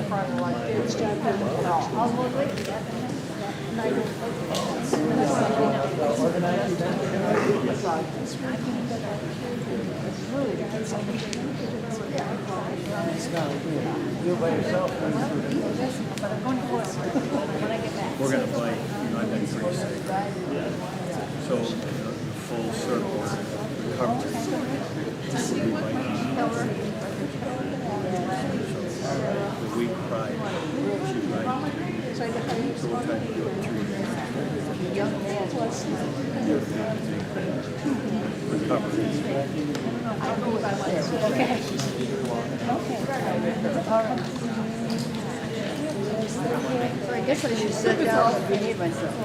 front like it's just You by yourself. We're gonna play, I've been pretty sick. So, the full circle recovery. The week prior, she's right. So we'll try to do it 3 days. Recovery. So I guess I should sit down and behave myself.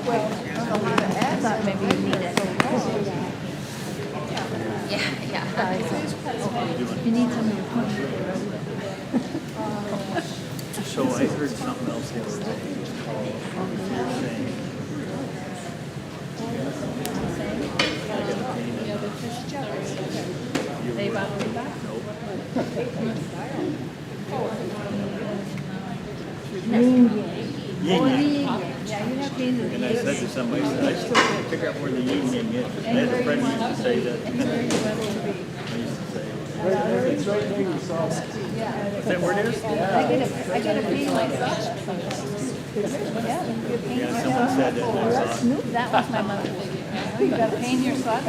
Well, I don't know how to add that. Maybe you need it. Yeah. You need something to punch. So I heard something else the other day. Saying, They bought me back? nope. Yin Yin yang. Yeah, you have pain in And I the said to somebody, I still can't figure out where the yin yang is. I had a friend who used to say that. I used to say, It's right there, you saw. is that where it is? I get a pain myself. Yeah, you pain Yeah, someone said that. And I thought, That was my mother. You got a pain in your sock?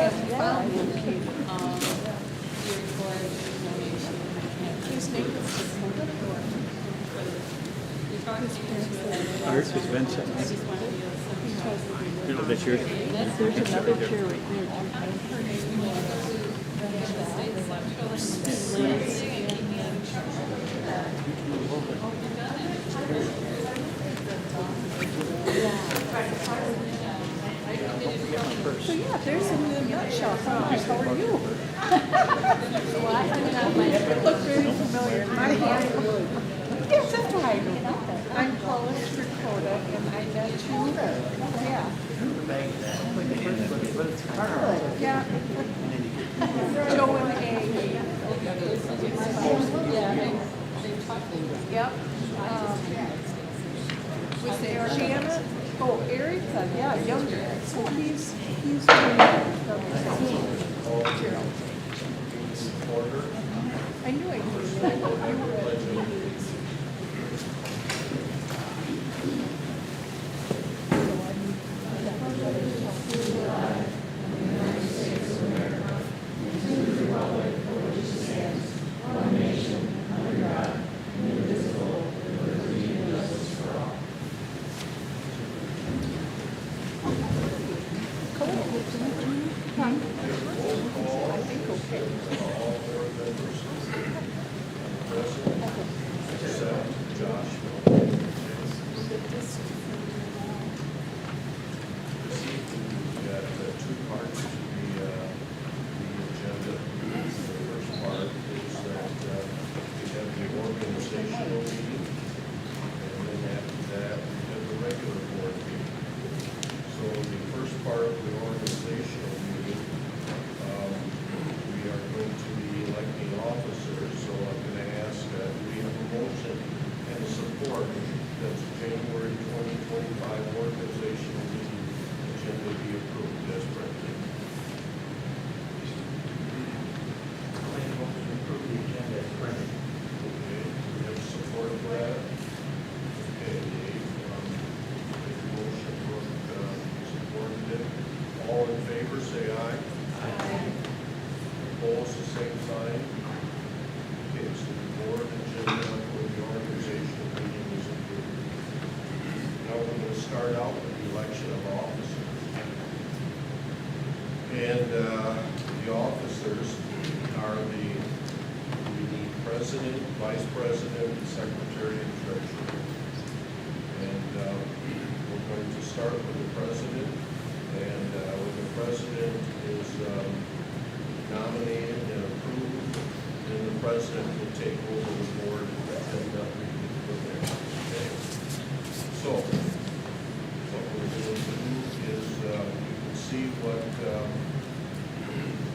Art is Vincent. You know, that's yours. There's another chair right so yeah, there's in the nutshell. Hi, how are you? It looked very familiar. My hand. Yes, that's right. I'm Polish Dakota, and I met you. Yeah. Yeah. Joe and Amy. Yep. We say Janet. Oh, Erica. Yeah, younger. So he's Gerald. I knew I knew.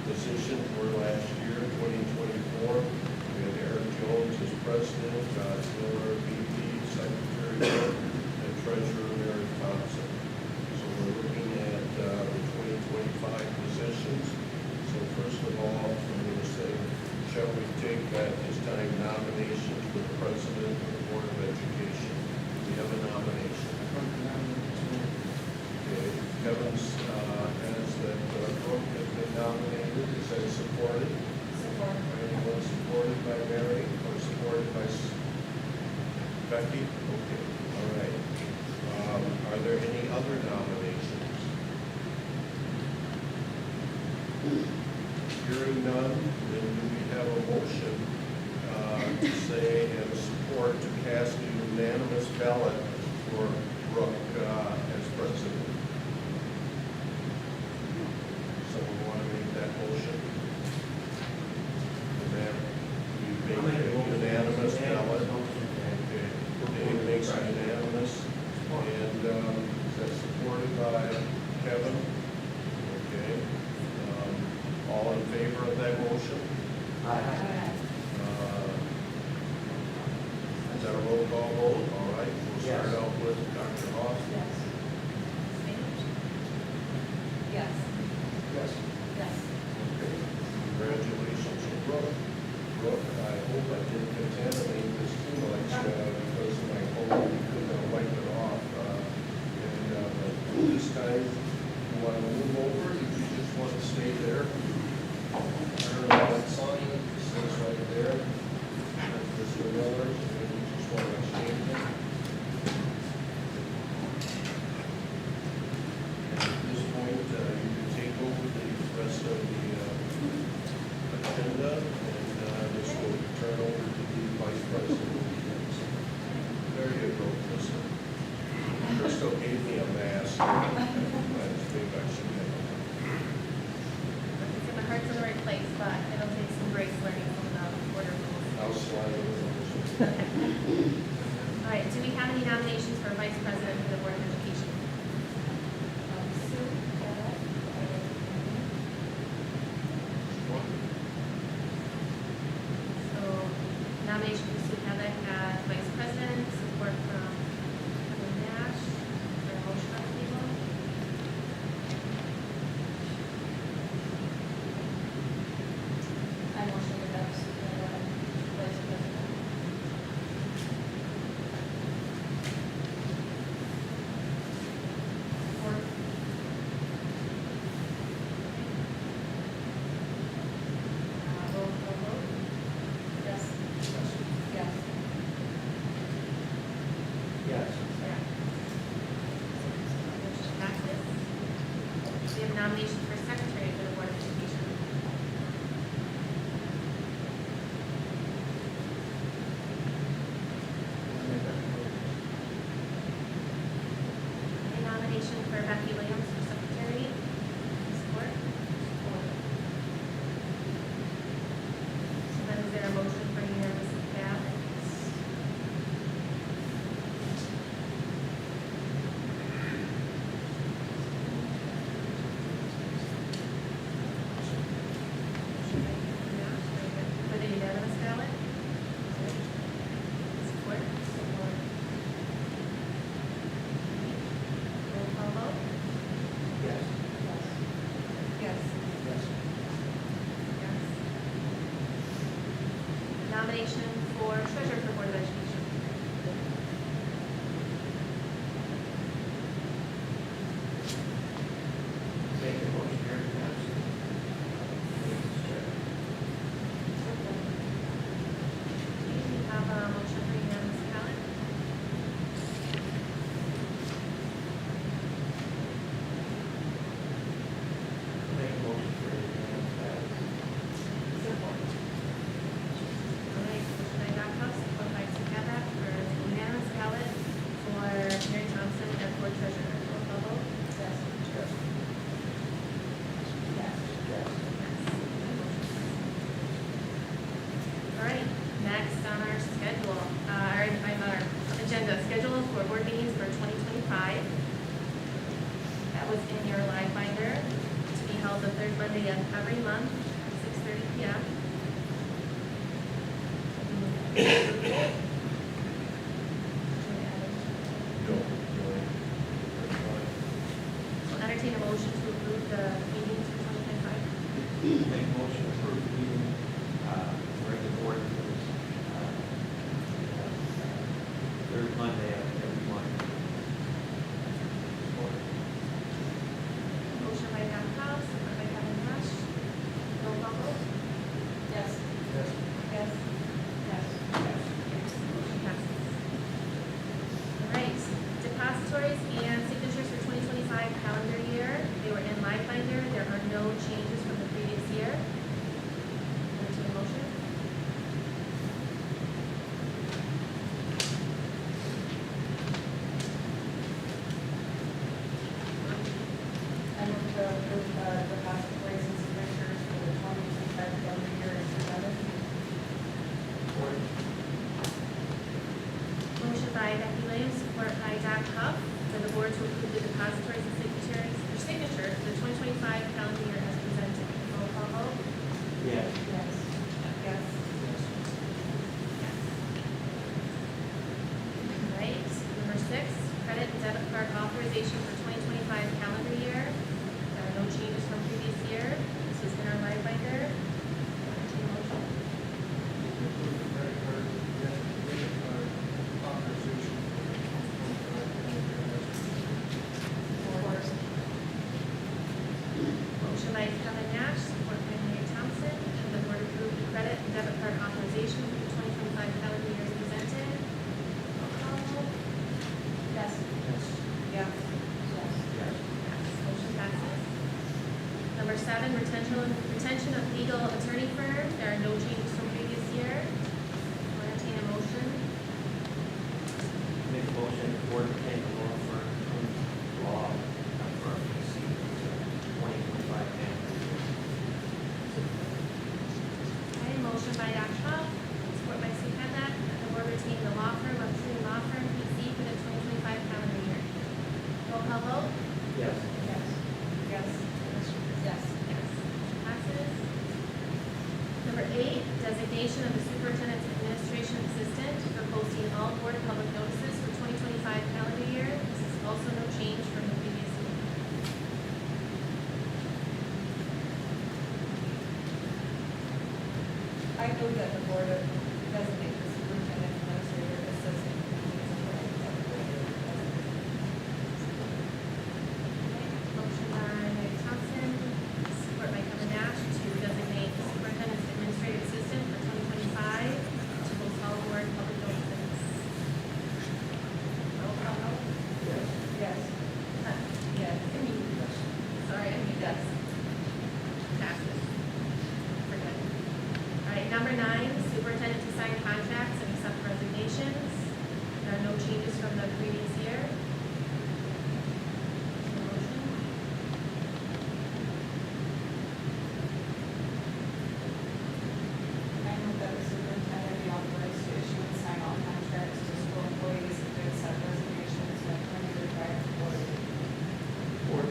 Positions were last year, 2024. shall we take at this time nominations for the president of the Board of Education? We have a nomination. Okay, Kevin's has that Brooke has been nominated. Is that supported? Support. Anyone supported by Mary or supported by Becky? Okay, all right. Are there any other nominations? Hearing none, then do we have a motion to say and support to cast a unanimous ballot for Brooke as president? Someone want to make that motion? You make a unanimous ballot. Okay. Dave makes a unanimous. And is that supported by Kevin? Okay. All in favor of that motion? Is that a roll call vote? All right, we'll start out with Dr. Hoff. Yes. Yes. Yes. Yes. Okay. Congratulations, Brooke. Brooke, I hope I didn't contaminate this too much because of my cold. We couldn't wipe it off. And this time, you want to move over? Or you just want to stay there? Turn on that sign. It says right there. Mr. Miller, and you just want to change it. And at this point, you can take over the rest of the agenda, and this will turn over to the vice president. There you go, Crystal. Crystal gave me a mask. I think I should have. So my heart's in the right place, but it'll take some grace learning from the order rules. I'll slide over. All right, do we have any nominations for vice president for the Board of Education? So nomination for Sue Haddock as vice president, support from Kevin Nash. Is there a motion on the table? I motion to have vice president. Support. Roll call vote. Yes. Yes. Yes. Motion passes. We have a nomination for secretary for the Board of Education. A nomination for Becky Williams for secretary. Support. So then is there a motion for unanimous ballots? For the unanimous ballot? Support. Roll call vote. Yes. Yes. Yes. Yes. Nomination for treasurer for Board of Education. Make a motion here to pass. We have a motion for unanimous ballot. Make a motion for unanimous pass. Support. All right, motion by Dr. Huff, support by Sue Haddock for unanimous ballot for Mary Thompson as board treasurer. Roll call vote. Yes. Yes. Yes. Yes. All right, next on our schedule, our agenda, schedule for board meetings for 2025. That was in your live binder, to be held the third Monday of every month at 6:30 p.m. No. So entertain a motion to approve the meetings for 2025. Make a motion to approve the meeting by Becky Williams, support by Doc Huff, for the board to approve the depositories and signatures for the 2025 calendar year as presented. Roll call vote. Yes. Yes. Yes. Yes. All right, number 6, credit and debit card authorization for 2025 calendar year. There are no changes from previous year. This was in our live binder. Entertain a motion. Approve the credit card, debit card authorization for 2025 calendar year. Motion by Kevin Nash, support by Mayor Thompson, and the board approve the credit and debit card authorization for the 2025 calendar year as presented. Roll call vote. Yes. Yes. Yes. Yes. Yes. Yes, motion passes. Number 7, retention of legal attorney firm. There are no changes from previous year. I'll entertain a motion. Make a motion, the board retain the law firm, law firm, PC, 2025 calendar year. Okay, motion by Dr. Huff, support by Sue Pendak, that the board retain the law firm of True Law Firm PC for the 2025 calendar year. Roll call vote. Yes. Yes. Yes. Yes. Yes. Motion passes. Number 8, designation of the superintendent's administration assistant for posting all board of public notices for 2025 calendar year. This is also no change from the previous year. I move that the board designate the superintendent administrator assistant. Motion by Mayor Thompson, support by Kevin Nash, to designate the superintendent's administrative assistant for 2025 to post all board public notices. Roll call vote. Yes. Yes. Yes. Sorry, I mean, yes. Passes. We're good. All right, number 9, superintendent to sign contracts and accept resignations. There are no changes from the previous year. Motion. I move that the superintendent be authorized to issue and sign all contracts to school employees and to accept resignations when permitted by the board. Board.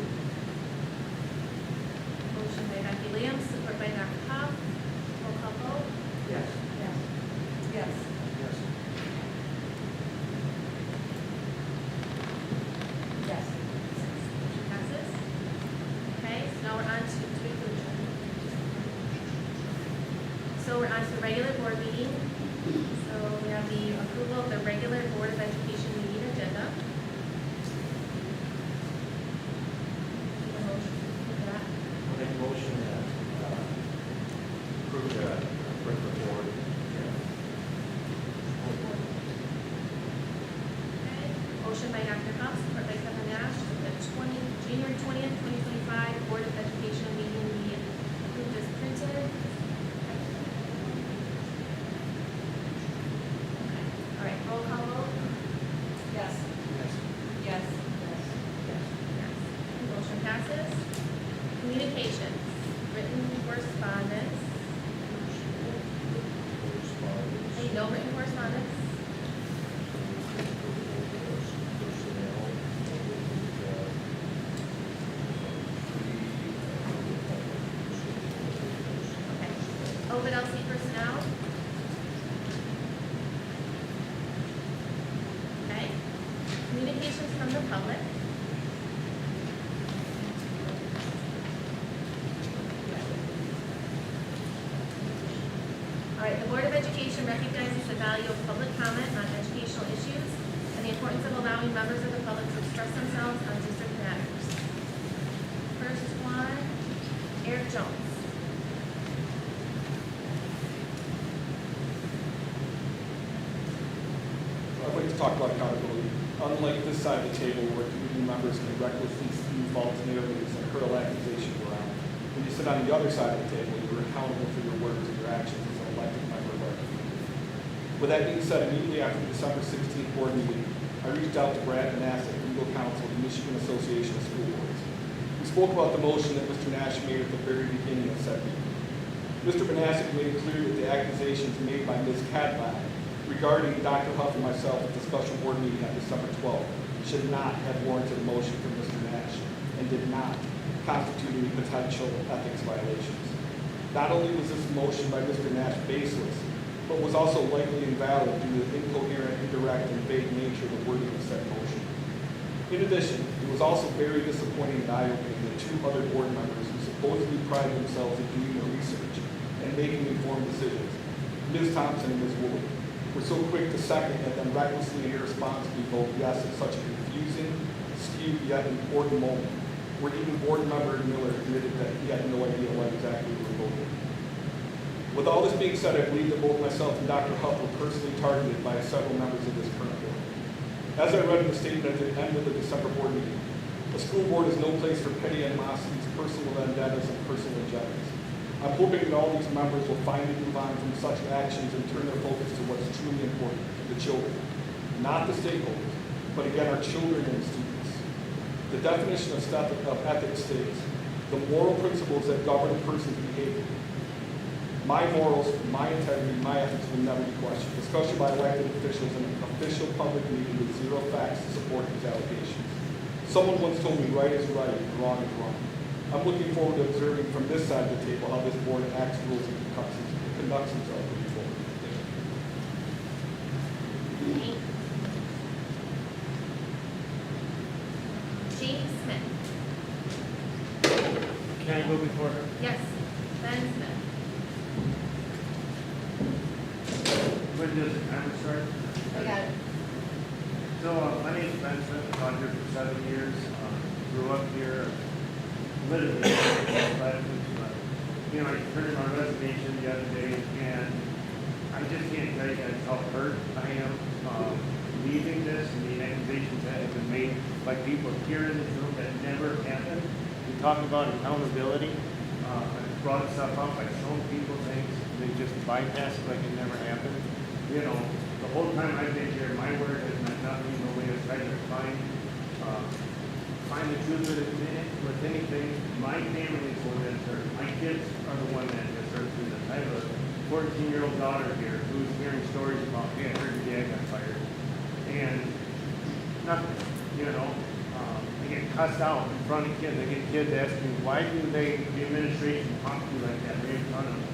Motion by Becky Williams, support by Dr. Huff. Roll call vote. Yes. Yes. Yes. Yes. Yes. Motion passes. Okay, so now we're on to conclusion. So we're on to the regular board meeting. So we have the approval of the regular Board of Education meeting agenda. Need a motion for that? I'll make a motion that approve the regular board. Okay, motion by Dr. Huff, support by Kevin Nash, that January 20th, 2025 Board of Education meeting be approved as printed. Okay, all right, roll call vote. Yes. Yes. Yes. Yes. Motion passes. Communications, written correspondence. Hey, no written correspondence. Okay. Ovid-Elsie personnel. Okay. Communications from the public. All right, the Board of Education recognizes the value of public comment on educational issues and the importance of allowing members of the public to express themselves on district matters. First one, Eric Jones. I'd like to talk about accountability. Unlike this side of the table where community members can recklessly spew false narratives and hurl accusations around, when you sit on the other side of the table, you're accountable for your words and your actions as an elected member of our community. With that being said, immediately after the December 16th board meeting, I reached out to Brad Manasseh, legal counsel of the Michigan Association of School Boards. We spoke about the motion that Mr. Nash made at the very beginning of said meeting. Mr. Manasseh made it clear that the accusations made by Ms. Cadline regarding Dr. Huff and myself at the special board meeting on December 12th should not have warranted a motion from Mr. Nash and did not constitute any potential ethics violations. Not only was this motion by Mr. Nash baseless, but was also likely invalid due to the incoherent, indirect, and vague nature of the wording of said motion. In addition, it was also very disappointing and eye-opening that two other board members who supposedly pride themselves in doing their research and making informed decisions, Ms. Thompson and Ms. Woolley, were so quick to second and then recklessly and irresponsibly vote yes at such a confusing, skewed, yet important moment, where even board member Miller admitted that he had no idea what exactly we were voting. With all this being said, I believe that both myself and Dr. Huff were personally targeted by several members of this current board. As I read in the statement at the end of the December board meeting, a school board is no place for petty animosities, personal vendettas, and personal agendas. I'm hoping that all these members will finally move on from such actions and turn their focus to what's truly important, the children, not the stakeholders, but again, our children and students. The definition of ethics states the moral principles that govern a person's behavior. My morals, my integrity, my ethics will never be questioned, especially by elected officials in an official public meeting with zero facts to support these allegations. Someone once told me right is right and wrong is wrong. I'm looking forward to observing from this side of the table how this board acts, rules, and conducts themselves moving forward. Thank you. James Smith. Can I go before her? Yes. Ben Smith. When does the timer start? I got it. So, my name is Ben Smith. I've been here for 7 years. Grew up here, literally, but, you know, I turned in my resignation the other day, and I just can't tell you guys how hurt I am leaving this and the accusations that have been made by people here in this room that never happened. We talk about accountability. I brought stuff up. I've shown people things. They just bypass it like it never happened. You know, the whole time I've been here, my word has meant nothing. Nobody has tried to find the truth with anything. My family is the one that's hurt. My kids are the one that has hurt through this. I have a 14-year-old daughter here who's hearing stories about, hey, I heard your dad got fired. And nothing, you know. I get cussed out in front of kids. I get kids asking me, why do the administration talk to you like that right in front of us?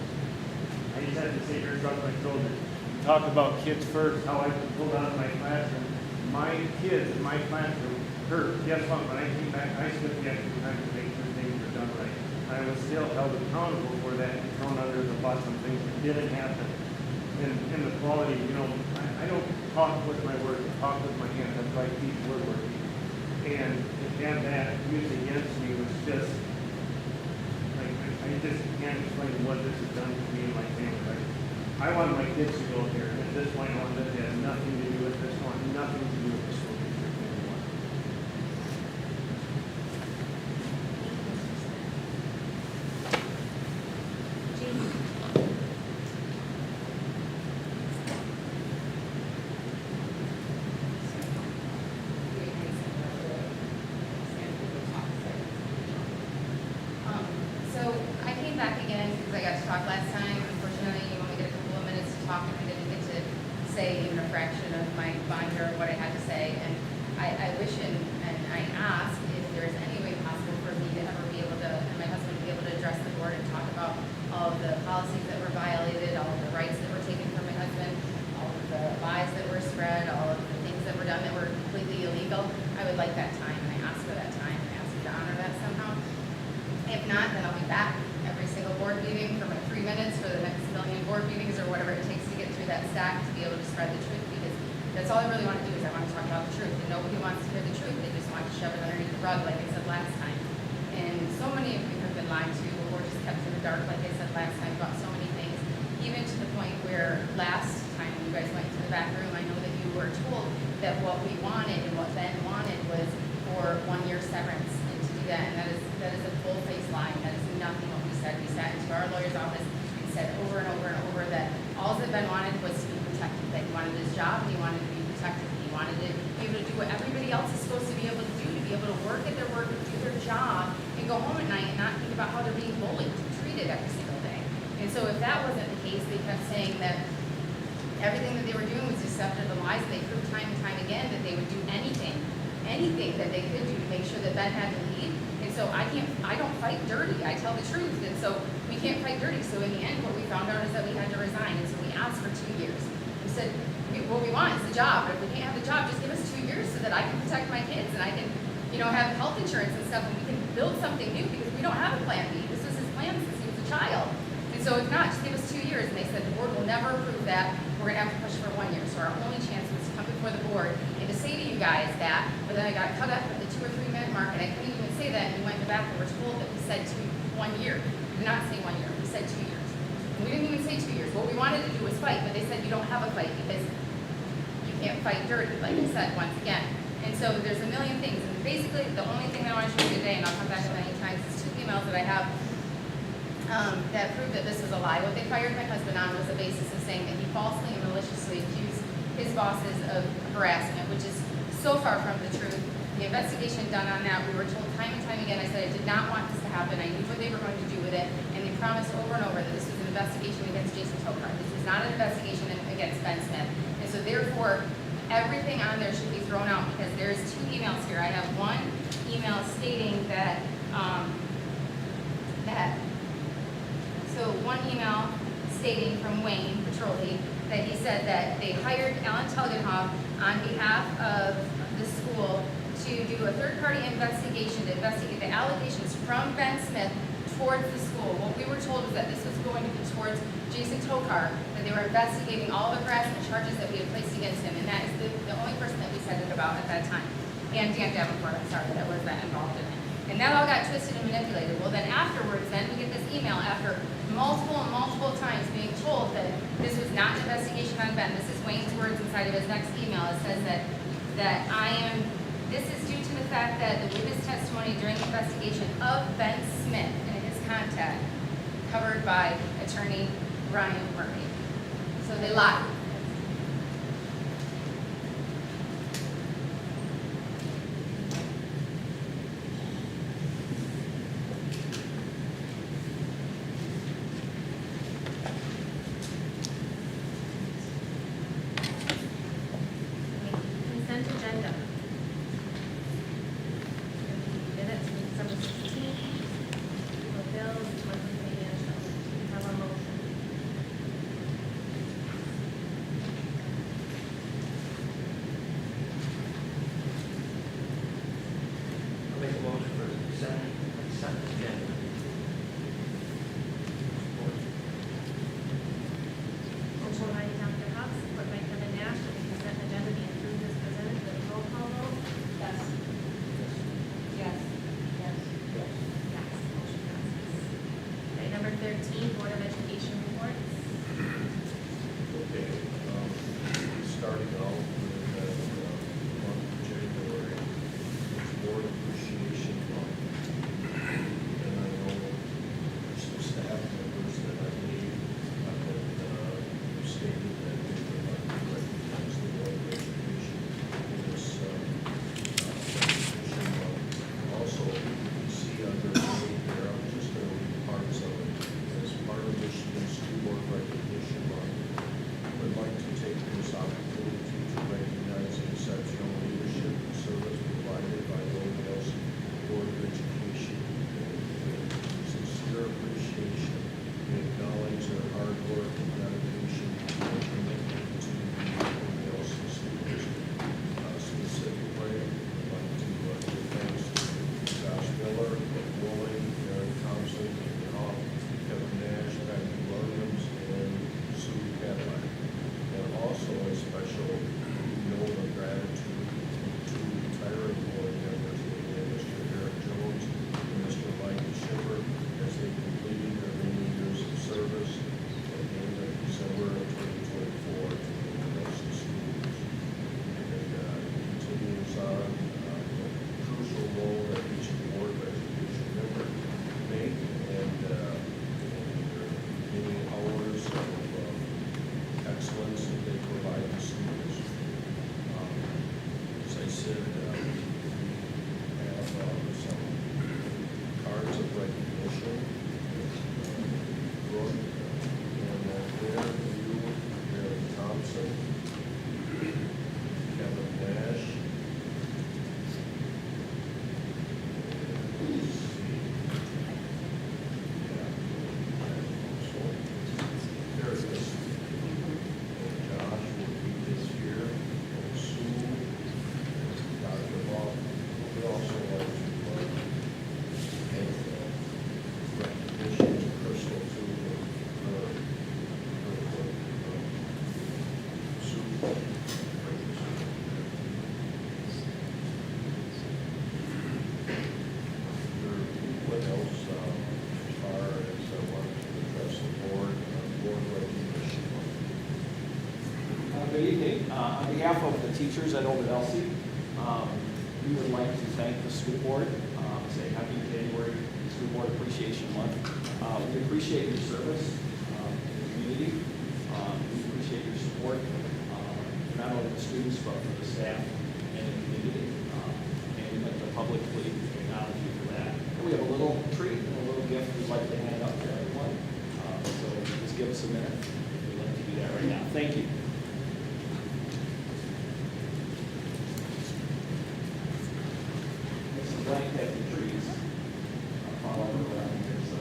I just had to say, here, shrug my shoulders. Talk about kids first, how I was pulled out of my classroom. My kids in my classroom hurt. Guess what? When I came back, I spent the extra time to make sure things were done right. I was still held accountable for that and thrown under the bus on things that didn't happen. And the quality, you know, I don't talk with my words, I talk with my hands. That's why people were working. And to have that used against me was just, like, I just can't explain what this has done to me and my family. Like, I wanted my kids to go here, and at this point, I wanted them to have nothing to do with this one, nothing to do with the school district anymore. So I came back again because I got to talk last time. Unfortunately, you only get a couple of minutes to talk, and I didn't get to say even a fraction of my binder of what I had to say. And I wish and I ask if there's any way possible for me to ever be able to, and my husband to be able to address the board and talk about all of the policies that were violated, all of the rights that were taken from my husband, all of the lies that were spread, all of the things that were done that were completely illegal. I would like that time, and I ask for that time, and I ask you to honor that somehow. If not, then I'll be back every single board meeting for my 3 minutes for the next million board meetings or whatever it takes to get through that stack to be able to spread the truth, because that's all I really want to do is I want to talk about the truth. And nobody wants to hear the truth. They just want to shove it underneath the rug, like I said last time. And so many of you have been lied to or just kept in the dark, like I said last time, about so many things, even to the point where last time you guys went to the back room, I know that you were told that what we wanted and what Ben wanted was for 1 year severance. And that is a full-faced lie. That is nothing what we said. We sat into our lawyer's office and said over and over and over that all that Ben wanted was to be protected, that he wanted his job, and he wanted to be protected, he wanted to be able to do what everybody else is supposed to be able to do, to be able to work at their work, do their job, and go home at night and not think about how they're being bullied and treated every single day. And so if that wasn't the case, they kept saying that everything that they were doing was deceptive and lies, and they proved time and time again that they would do anything that they could do to make sure that Ben had to leave. And so I don't fight dirty, I tell the truth, and so we can't fight dirty. So in the end, what we found out is that we had to resign, and so we asked for 2 years. We said, what we want is the job, but if we can't have the job, just give us 2 years so that I can protect my kids and I can, have health insurance and stuff, and we can build something new, because we don't have a plan B. This was his plan since he was a child. And so if not, just give us 2 years. And they said the board will never approve that. We're gonna have to push for 1 year. So our only chance was to come before the board and to say to you guys that, but then I got cut up at the 2 or 3 minute mark, and I couldn't even say that, and we went back and we're told that we said 1 year. We did not say 1 year, we said 2 years. And we didn't even say 2 years. What we wanted to do was fight, but they said you don't have a fight because you can't fight dirty, like I said once again. And so there's a million things. And basically, the only thing that I want to show you today, and I'll come back to many times, is 2 emails that I have that prove that this was a lie. What they fired my husband on was a basis of saying that he falsely and maliciously accused his bosses of harassment, which is so far from the truth. The investigation done on that, we were told time and time again, I said I did not want this to happen. I knew what they were going to do with it, and they promised over and over that this was an investigation against Jason Tokar. This was not an investigation against Ben Smith. And so therefore, everything on there should be thrown out, because there's 2 emails here. I have one email stating that, so one email stating from Wayne Petroli that he said that they hired Alan Telgenhoff on behalf of the school to do a third-party investigation to investigate the allegations from Ben Smith towards the school. What we were told was that this was going to be towards Jason Tokar, that they were investigating all the harassment charges that we had placed against him, and that is the only person that we said it about at that time. And Dan Davenport, I'm sorry, that was that involved in it. And that all got twisted and manipulated. Well, then afterwards, then we get this email after multiple times being told that this was not an investigation on Ben. This is Wayne's words inside of his next email. It says that this is due to the fact that the witness testimony during the investigation of Ben Smith and his contact covered by attorney Ryan Murray. So they lied. Consent agenda. Minutes from December 16th. Bills, monthly financials. Have a motion. I'll make a motion for consent agenda. Motion by Dr. Huff, support by Kevin Nash, that the consent agenda be approved as presented with a roll call vote. Yes. Yes. Yes. Yes. Motion passes. Okay, number 13, Board of Education reports. Okay, starting out with the month of January, it's Board Appreciation Month. And I know there's some staff members that I need, have stated that they would like to recognize the Board of Education in this recognition month. Also, you see under the name there, I'm just going to read parts of it. As part of Michigan School Board Recognition Month, I would like to take this opportunity to recognize the exceptional leadership and service provided by the Ovid-Elsie Board of Education. With sincere appreciation, we acknowledge their hard work and dedication and commitment to the Ovid-Elsie School District. Specifically, I'd like to give thanks to Josh Miller, Nick Woolley, Eric Thompson, Kevin Nash, Becky Williams, and Sue Cadillac. And also a special note of gratitude to retiring board members, Mr. Eric Jones and Mr. Mike Schiffer, as they completed their many years of service at the end of December of 2024 to the Ovid-Elsie schools. And continues on the crucial role that each board of education member make and their many hours of excellence that they provide to students. As I said, we have some cards of recognition. Brooke and Claire, you, Eric Thompson, What else, as far as what to address the board recognition? Good evening. On behalf of the teachers at Ovid-Elsie, we would like to thank the school board, say happy January School Board Appreciation Month. We appreciate your service in the community. We appreciate your support, not only the students, but for the staff and the community. And we'd like to publicly acknowledge you for that. And we have a little treat and a little gift we'd like to hand out to everyone. So just give us a minute. We'd like to do that right now. Thank you. Blank at the trees. All over around here, so.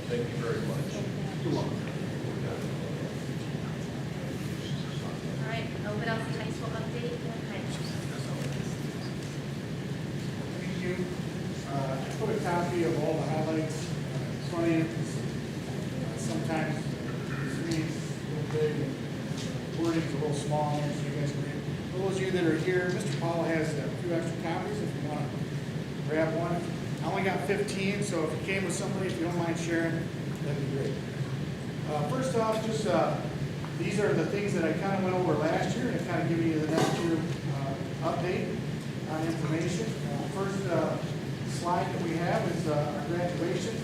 Thank you very much. All right, Ovid-Elsie High School update. Thank you. I put a copy of all the highlights. It's funny, sometimes the screen's a little big and the wording's a little small, so you guys can read. For those of you that are here, Mr. Paul has a few extra copies if you want to grab one. I only got 15, so if you came with somebody, if you don't mind sharing, that'd be great. First off, just these are the things that I kind of went over last year, and it's kind of giving you the next year update on information. First slide that we have is our graduation.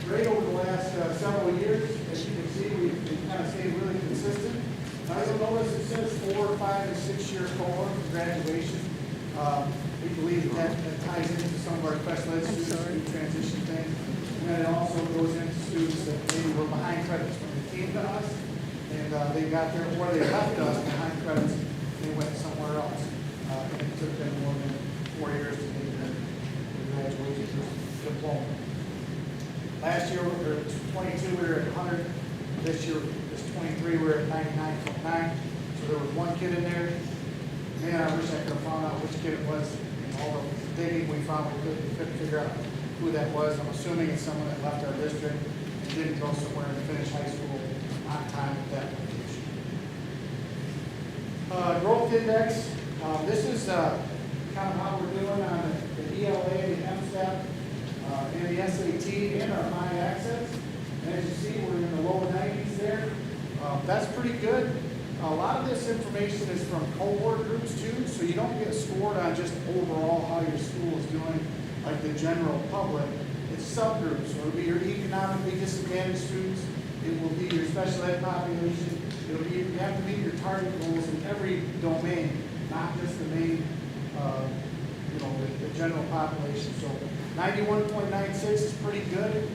Great over the last several years. As you can see, we've kind of stayed really consistent. Now you'll notice it says 4, 5, and 6 year cohort for graduation. We believe that ties into some of our special ed students who transition things. And then it also goes into students that maybe were behind credits when they came to us, and they got there, or they left us behind credits, and they went somewhere else. And it took them more than 4 years to get their graduation diploma. Last year, we were 22, we were at 100. This year, this 23, we were at 99.9. So there was one kid in there. Man, I wish I could have found out which kid it was. In all the digging we found, we couldn't figure out who that was. I'm assuming it's someone that left our district and didn't go somewhere and finish high school on time at that location. Growth index. This is kind of how we're doing on the ELA, the MSTEP, and the SAT, and our My Access. And as you see, we're in the low 90s there. That's pretty good. A lot of this information is from cohort groups too, so you don't get scored on just overall how your school is doing, like the general public. It's subgroups. So it'll be your economically disadvantaged students. It will be your special ed population. It'll be, you have to meet your target goals in every domain, not just the main, the general population. So 91.96 is pretty good.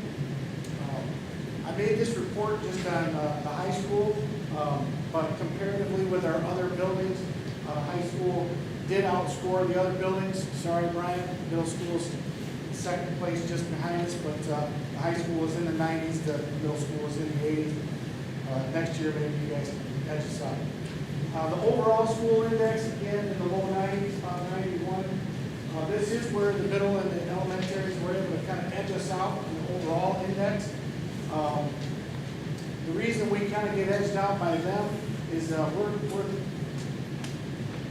I made this report just on the high school, but comparatively with our other buildings, high school did outscore the other buildings. Sorry, Brian, middle school's second place just behind us, but the high school was in the 90s, the middle school was in the 80s. Next year, maybe you guys can edge us out. The overall school index, again, in the low 90s, about 91. This is where the middle and the elementaries were able to kind of edge us out in the overall index. The reason we kind of get edged out by them is we're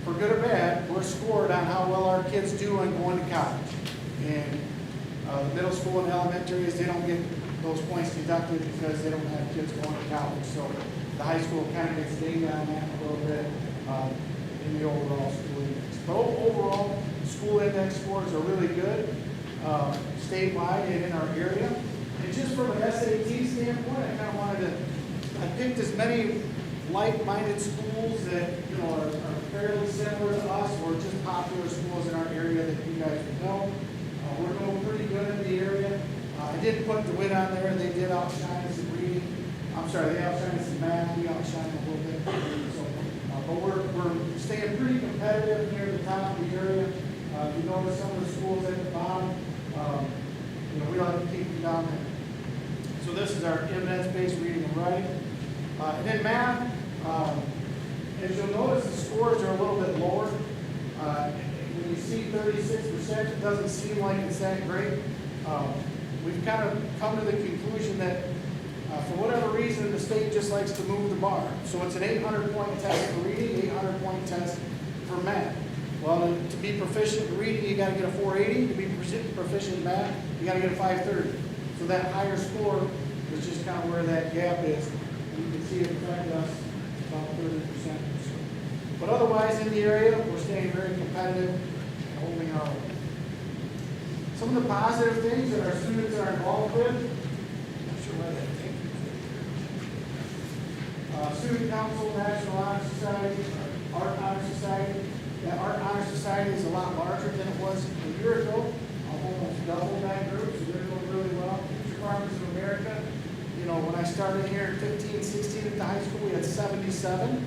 for good or bad, we're scored on how well our kids do on going to college. And the middle school and elementaries, they don't get those points deducted because they don't have kids going to college. So the high school kind of gets dinged on that a little bit in the overall school index. But overall, school index scores are really good statewide and in our area. And just from an SAT standpoint, I kind of wanted to, I picked as many like-minded schools that are fairly similar to us popular schools in our area that you guys would know. We're doing pretty good in the area. I did put the WIT on there, they did outshine us in reading. I'm sorry, they outshine us in math, we outshine a little bit. So, but we're staying pretty competitive near the top of the area. If you notice some of the schools at the bottom, we like to keep them down there. So this is our evidence-based reading and writing. And then math, as you'll notice, the scores are a little bit lower. When you see 36%, it doesn't seem like it's that great. We've kind of come to the conclusion that for whatever reason, the state just likes to move the bar. So it's an 800-point test for reading, 800-point test for math. Well, to be proficient in reading, you got to get a 480. To be proficient in math, you got to get a 530. So that higher score is just kind of where that gap is. And you can see it affected us about 30%. But otherwise, in the area, we're staying very competitive and holding our own. Some of the positive things that our students are involved with, I'm not sure why that thing. Student Council, National Honor Society, Art Honor Society. That Art Honor Society is a lot larger than it was a year ago. Almost double that group, so they're doing really well. Future Farmers of America. When I started here in 15, 16 at the high school, we had 77.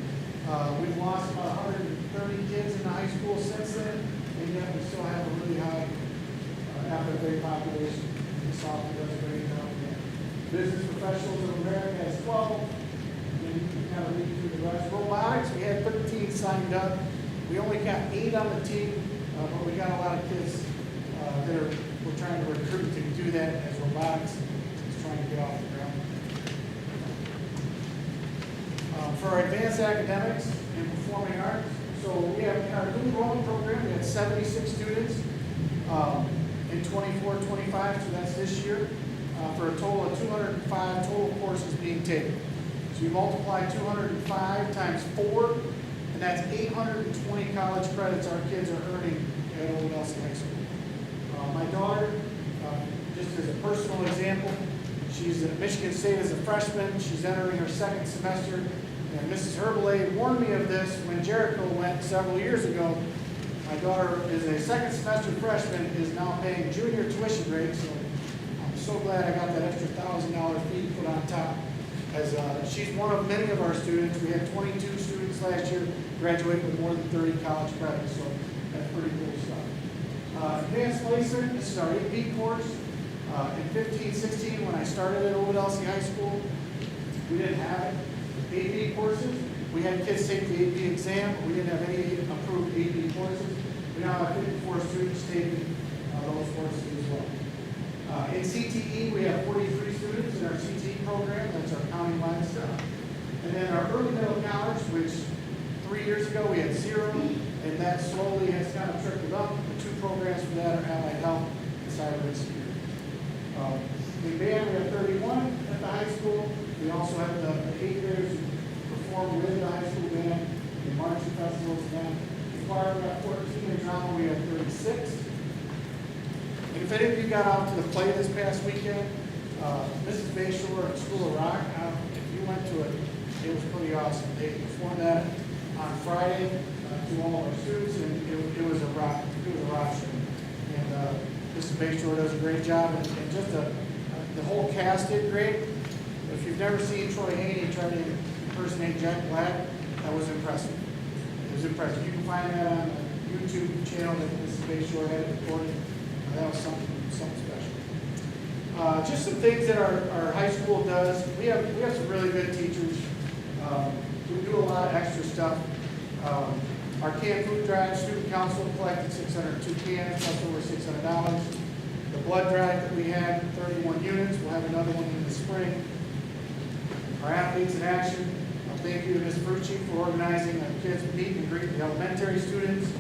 We've lost about 130 kids in the high school since then, and yet we still have a really high FFA population. The software does a great job there. Business Professionals of America has 12. And you can kind of read through the rest. Robotics, we had 13 signed up. We only got 8 on the team, but we got a lot of kids that we're trying to recruit to do that as robotics is trying to get off the ground. For our advanced academics and performing arts, so we have in our new enrollment program, we had 76 students in 24-25, so that's this year, for a total of 205 total courses being taken. So you multiply 205 times 4, and that's 820 college credits our kids are earning at Ovid-Elsie High School. My daughter, just as a personal example, she's at Michigan State as a freshman. She's entering her second semester. And Mrs. Herbalay warned me of this when Jericho went several years ago. My daughter is a second semester freshman, is now paying junior tuition rate. So I'm so glad I got that extra $1,000 fee put on top. As she's one of many of our students. We had 22 students last year graduate with more than 30 college credits. So that's pretty cool stuff. Advanced placement, this is our AP course. In 15-16, when I started at Ovid-Elsie High School, we didn't have AP courses. We had kids take the AP exam, but we didn't have any approved AP courses. We now have 54 students taking those courses as well. In CTE, we have 43 students in our CTE program. That's our county-wide stuff. And then our early middle college, which 3 years ago we had 0, and that slowly has kind of trickled up. The 2 programs for that are allied health and cyber security. In band, we have 31 at the high school. We also have the 8th graders who perform with the high school band in marching festivals. And in choir, we have 14. In drama, we have 36. And if any of you got out to the play this past weekend, Mrs. Bayshore at School of Rock, if you went to it, it was pretty awesome. They performed that on Friday to all of our students, and it was a rock show. And Mrs. Bayshore does a great job, and just the whole cast did great. If you've never seen Troy Haney try to impersonate Jack Black, that was impressive. It was impressive. You can find that on the YouTube channel that Mrs. Bayshore had recorded. That was something special. Just some things that our high school does. We have some really good teachers. We do a lot of extra stuff. Our canned food drive, student council collected 602 cans, plus over $600. The blood drive that we had, 31 units. We'll have another one in the spring. Our athletes in action. Thank you to Ms. Frucci for organizing our kids meet and greet the elementary students.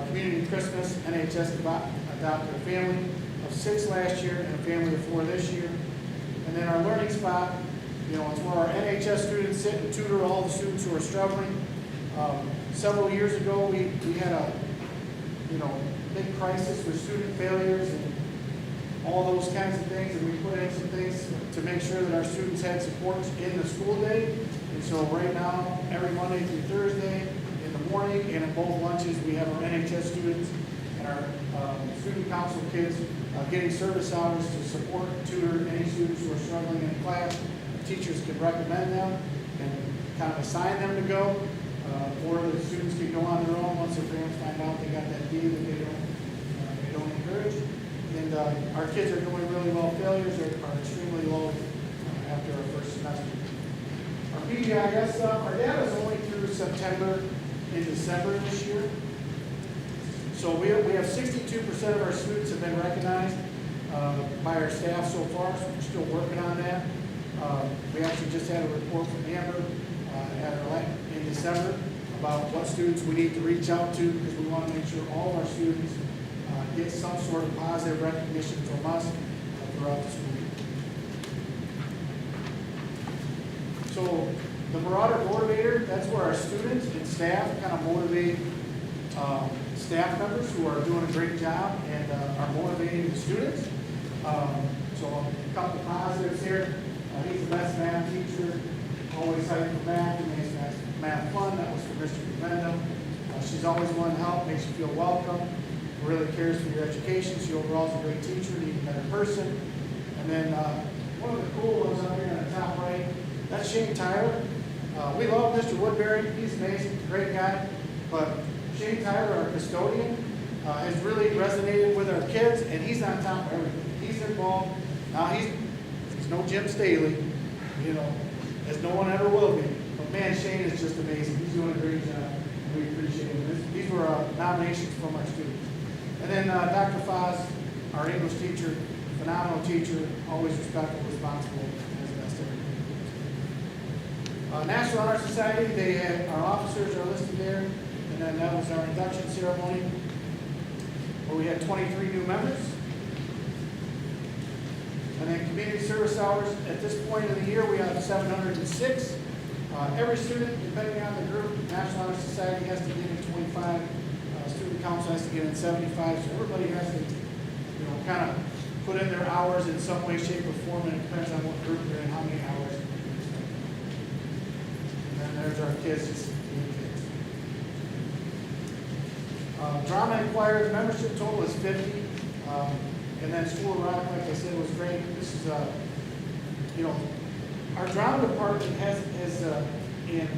Community Christmas, NHS adopted a family of 6 last year and a family of 4 this year. And then our learning spot, it's where our NHS students sit and tutor all the students who are struggling. Several years ago, we had a big crisis with student failures and all those kinds of things, and we put in some things to make sure that our students had support in the school day. And so right now, every Monday through Thursday in the morning, break and at both lunches, we have our NHS students and our student council kids getting service hours to support and tutor any students who are struggling in class. Teachers can recommend them and kind of assign them to go, or the students can go on their own once their parents find out they got that D that they don't encourage. And our kids are doing really well. Failures are extremely low after our first semester. Our PBIS stuff, our data is only through September and December this year. So we have 62% of our students have been recognized by our staff so far, so we're still working on that. We actually just had a report from Amber in December about what students we need to reach out to, because we want to make sure all of our students get some sort of positive recognition from us throughout the school year. So the Marauder Motivator, that's where our students and staff kind of motivate staff members who are doing a great job and are motivating the students. So a couple positives here. He's the best math teacher, always hyped for math, and makes math fun. That was from Mr. Gavenda. She's always willing to help, makes you feel welcome, really cares for your education. She overall is a great teacher, an even better person. And then one of the cool ones up here on the top right, that's Shane Tyler. We love Mr. Woodbury. He's amazing, great guy. But Shane Tyler, our custodian, has really resonated with our kids, and he's on top of everything. He's involved. Now he's no Jim Staley, you know, as no one ever will be. But man, Shane is just amazing. He's doing a great job. We appreciate him. These were nominations from our students. And then Dr. Foz, our English teacher, phenomenal teacher, always respectful, responsible, and has best everything. National Honor Society, they had, our officers are listed there, and then that was our induction ceremony, where we had 23 new members. And then community service hours, at this point in the year, we have 706. Every student, depending on the group, National Honor Society has to get in 25, student council has to get in 75, so everybody has to, you know, kind of put in their hours in some way, shape, or form, and it depends on what group they're in, how many hours. And then there's our kids, just 8 kids. Drama and choir, the membership total is 50. And then school rock, like I said, was great. This is, you know, our drama department has in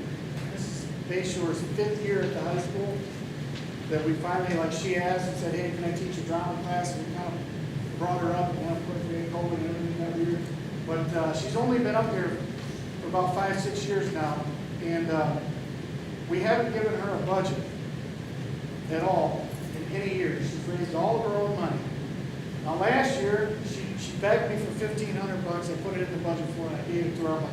Mrs. Bayshore's 5th year at the high school, that we finally, like she asked and said, hey, can I teach a drama class? And we kind of brought her up, and of course we had COVID and everything that year. But she's only been up there for about 5-6 years now, and we haven't given her a budget at all in any year. She's raised all of her own money. Now last year, she begged me for $1,500. I put it in the budget for her, and I gave it to her. I'm like,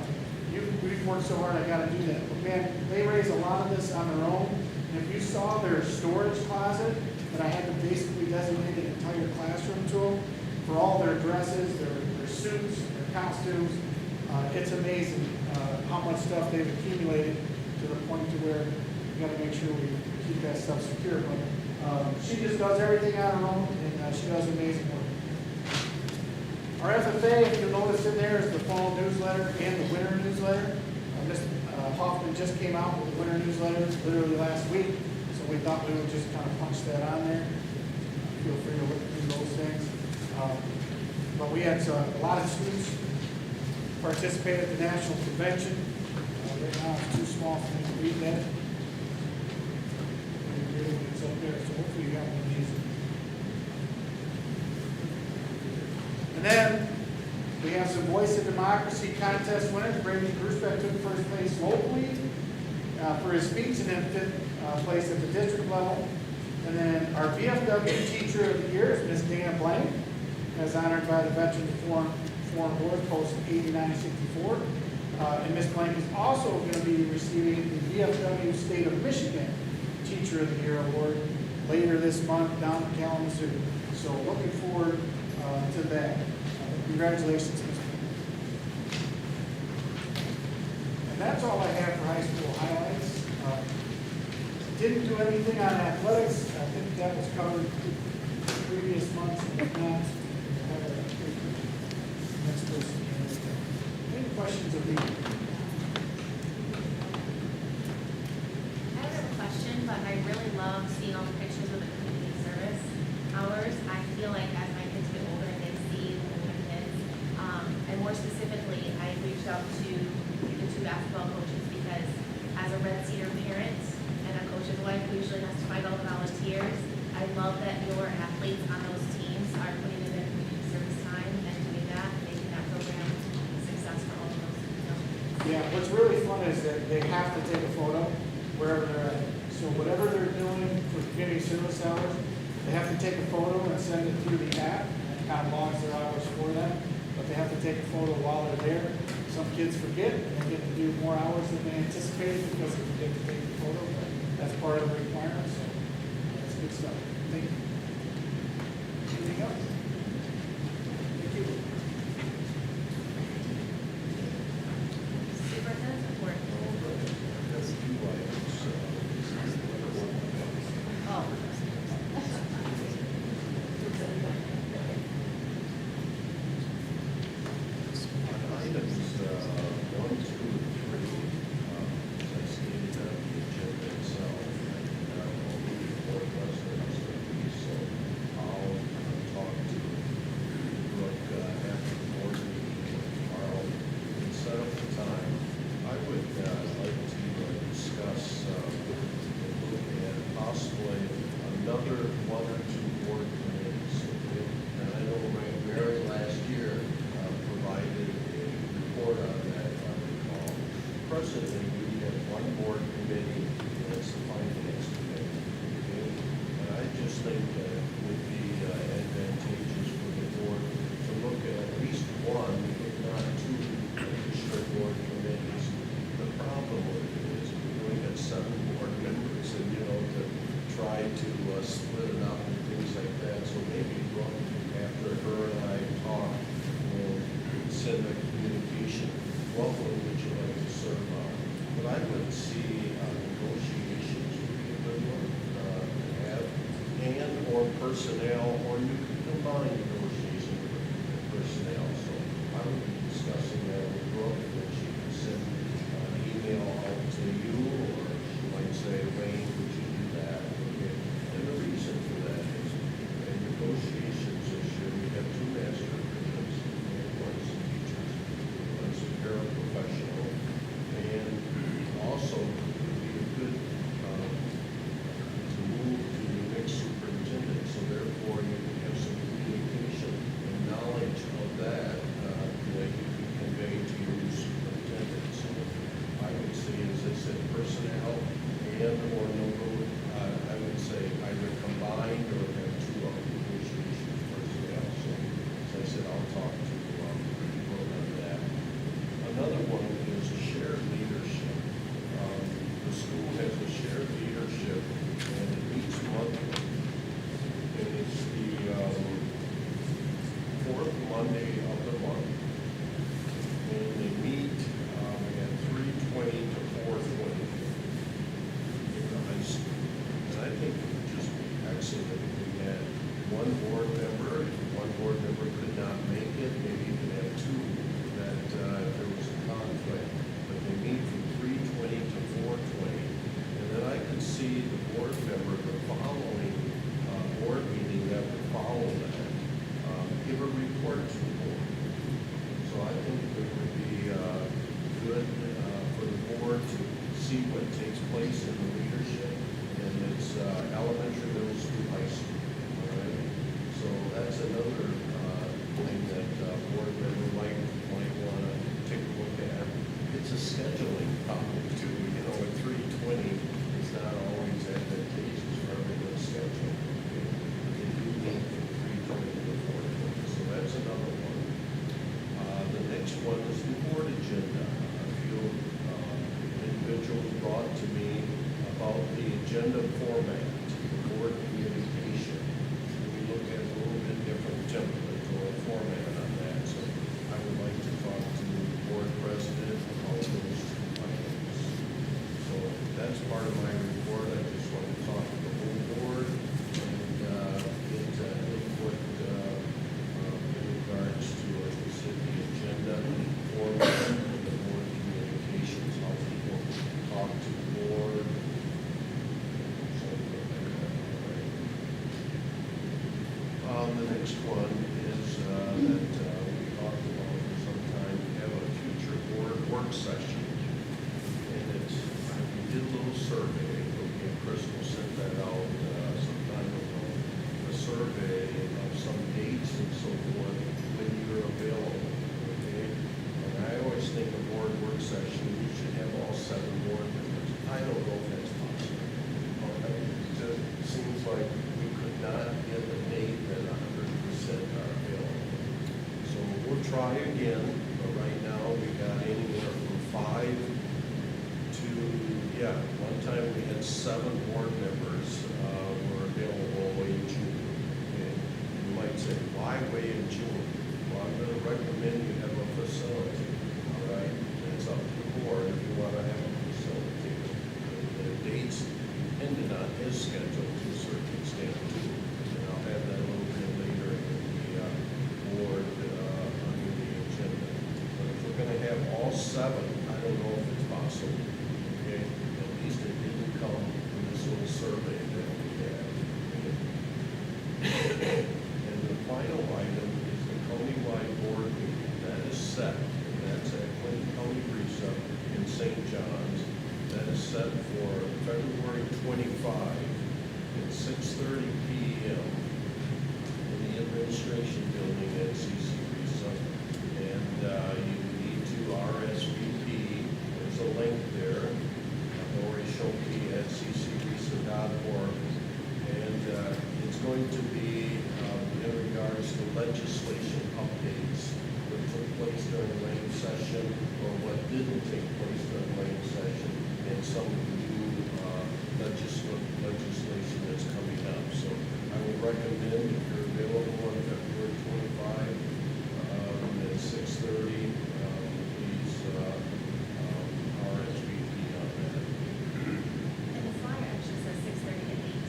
we've worked so hard, I got to do that. But man, they raise a lot of this on their own. And if you saw their storage closet, that I had to basically designate an entire classroom to them for all their dresses, their suits, their costumes, it's amazing how much stuff they've accumulated to the point to where we got to make sure we keep that stuff secure. But she just does everything on her own, and she does amazing work. Our FFA, if you'll notice in there, is the fall newsletter and the winter newsletter. Ms. Hoffman just came out with the winter newsletter literally last week, so we thought we would just kind of punch that on there. Feel free to look through those things. But we had a lot of students participate at the national convention. Right now it's too small for me to read that. It's up there, so hopefully you got one of these. And then we have some Voice of Democracy contest winners. Brady Grusbeck took first place locally for his speech, and then 5th place at the district level. And then our VFW Teacher of the Year is Ms. Dana Blank, as honored by the Veterans Forum Board, Post 8964. And Ms. Blank is also going to be receiving the VFW State of Michigan Teacher of the Year Award later this month down in Kalamazoo. So looking forward to that. Congratulations, Ms. Blank. And that's all I have for high school highlights. Didn't do anything on athletics. I think that was covered previous months. If not, next person. Any questions of me? I have a question, but I wife usually has to find all the volunteers. I love that your athletes on those teams are putting in their community service time and doing that, and making that program a success for all of those. Yeah, what's really fun is that they have to take a photo wherever they're at. So whatever they're doing for community service hours, they have to take a photo and send it through the app, and it kind of logs their hours for them. But they have to take a photo while they're there. Some kids forget, and they get to do more hours than they anticipated because they forget to take the photo. But that's part of the requirement, so that's good stuff. Thank you. Anything else? Thank you. Superintendent's report. That's two items. Oh. On items 1, 2, and 3, as I stated on the agenda itself, and only the board presidents of these, so I'll talk to Brooke after the board meeting tomorrow and set up the time. I would like to discuss and look at possibly another 1 or 2 board committees. And I know Mary last year provided a report on that, if I recall. Presently, we have 1 board committee, and it's the finance committee. Okay? And I just think that it would be advantageous for the board to look at least 1, if not 2, district board committees. The problem with it is we only got 7 board members, and to try to split it up and things like that. So maybe after her and I talk, we'll send a communication. What would you like to serve on? But I would see negotiations would be a good one to have, and/or personnel, or you could combine negotiation with personnel. So I would be discussing that with Brooke, and she can send an email out to you, or she might say, Wayne, would you do that? Okay. And the reason for that is in negotiations this year, we have 2 master agreements, one's teachers, one's paraprofessional, and also it would be a good to move to the next superintendent, so therefore you can have some communication and knowledge of that that you can convey to your new superintendent. So I would say, as I said, personnel and/or I would say either combined or have 2 negotiations personnel. So as I said, I'll talk to people on that. Another one is a shared leadership. The school has a shared leadership, and it meets monthly. And it's the 4th Monday of the month. And they meet at 3:20 to 4:20. And I think it would just be excellent if we had 1 board member. If 1 board member could not make it, maybe you could have 2 that if there was a conflict. But they meet from 3:20 to 4:20. And then I could see the board member, the following board meeting that would follow that, give a report to the board. So I think it would be good for the board to see what takes place in the leadership, and it's elementary, middle school, high school. All right. So that's another thing that board member might want to take a look at. It's a scheduling problem too. At 3:20 is not always advantageous for everyone's schedule. Okay? They do meet from 3:20 to 4:20. So that's another one. The next one is the board agenda. A few individuals brought to me about the agenda format, the board communication. We look at a little bit different template or format on that. So I would like to talk to the board president about those 2 items. So that's part of my report. I just want to talk to the whole board and get input in regards to the agenda format and the board communications, how people talk to the board. The next one is that we talked about for some time, we have a future board work session. And we did a little survey, looking at Crystal try again, but right now we got anywhere from 5 to, one time we had 7 board members were available in June. And you might say, why wait in June? Well, I'm going to recommend you have a facility, all right? And it's up to the board if you want to have a facility. The dates dependent on his schedule to a certain extent too. And I'll have that a little bit later in the board under the agenda. But if we're going to have all 7, I don't know if it's possible. Okay, at least it didn't come from this little survey that we had. And the final item is the countywide board meeting. That is set, and that's at Clinton County Precept in St. John's. That is set for February 25 at 6:30 p.m. in the administration building at CC Precept. And you need to RSVP. There's a link there. Lori Schulke at ccresa.org. And it's going to be in regards to legislation updates that took place during the lane session or what didn't take place during the lane session and some new legislation that's coming up. So I would recommend if you're available on February 25 at 6:30, please RSVP on that. And the flyer actually says 6:30 to 8.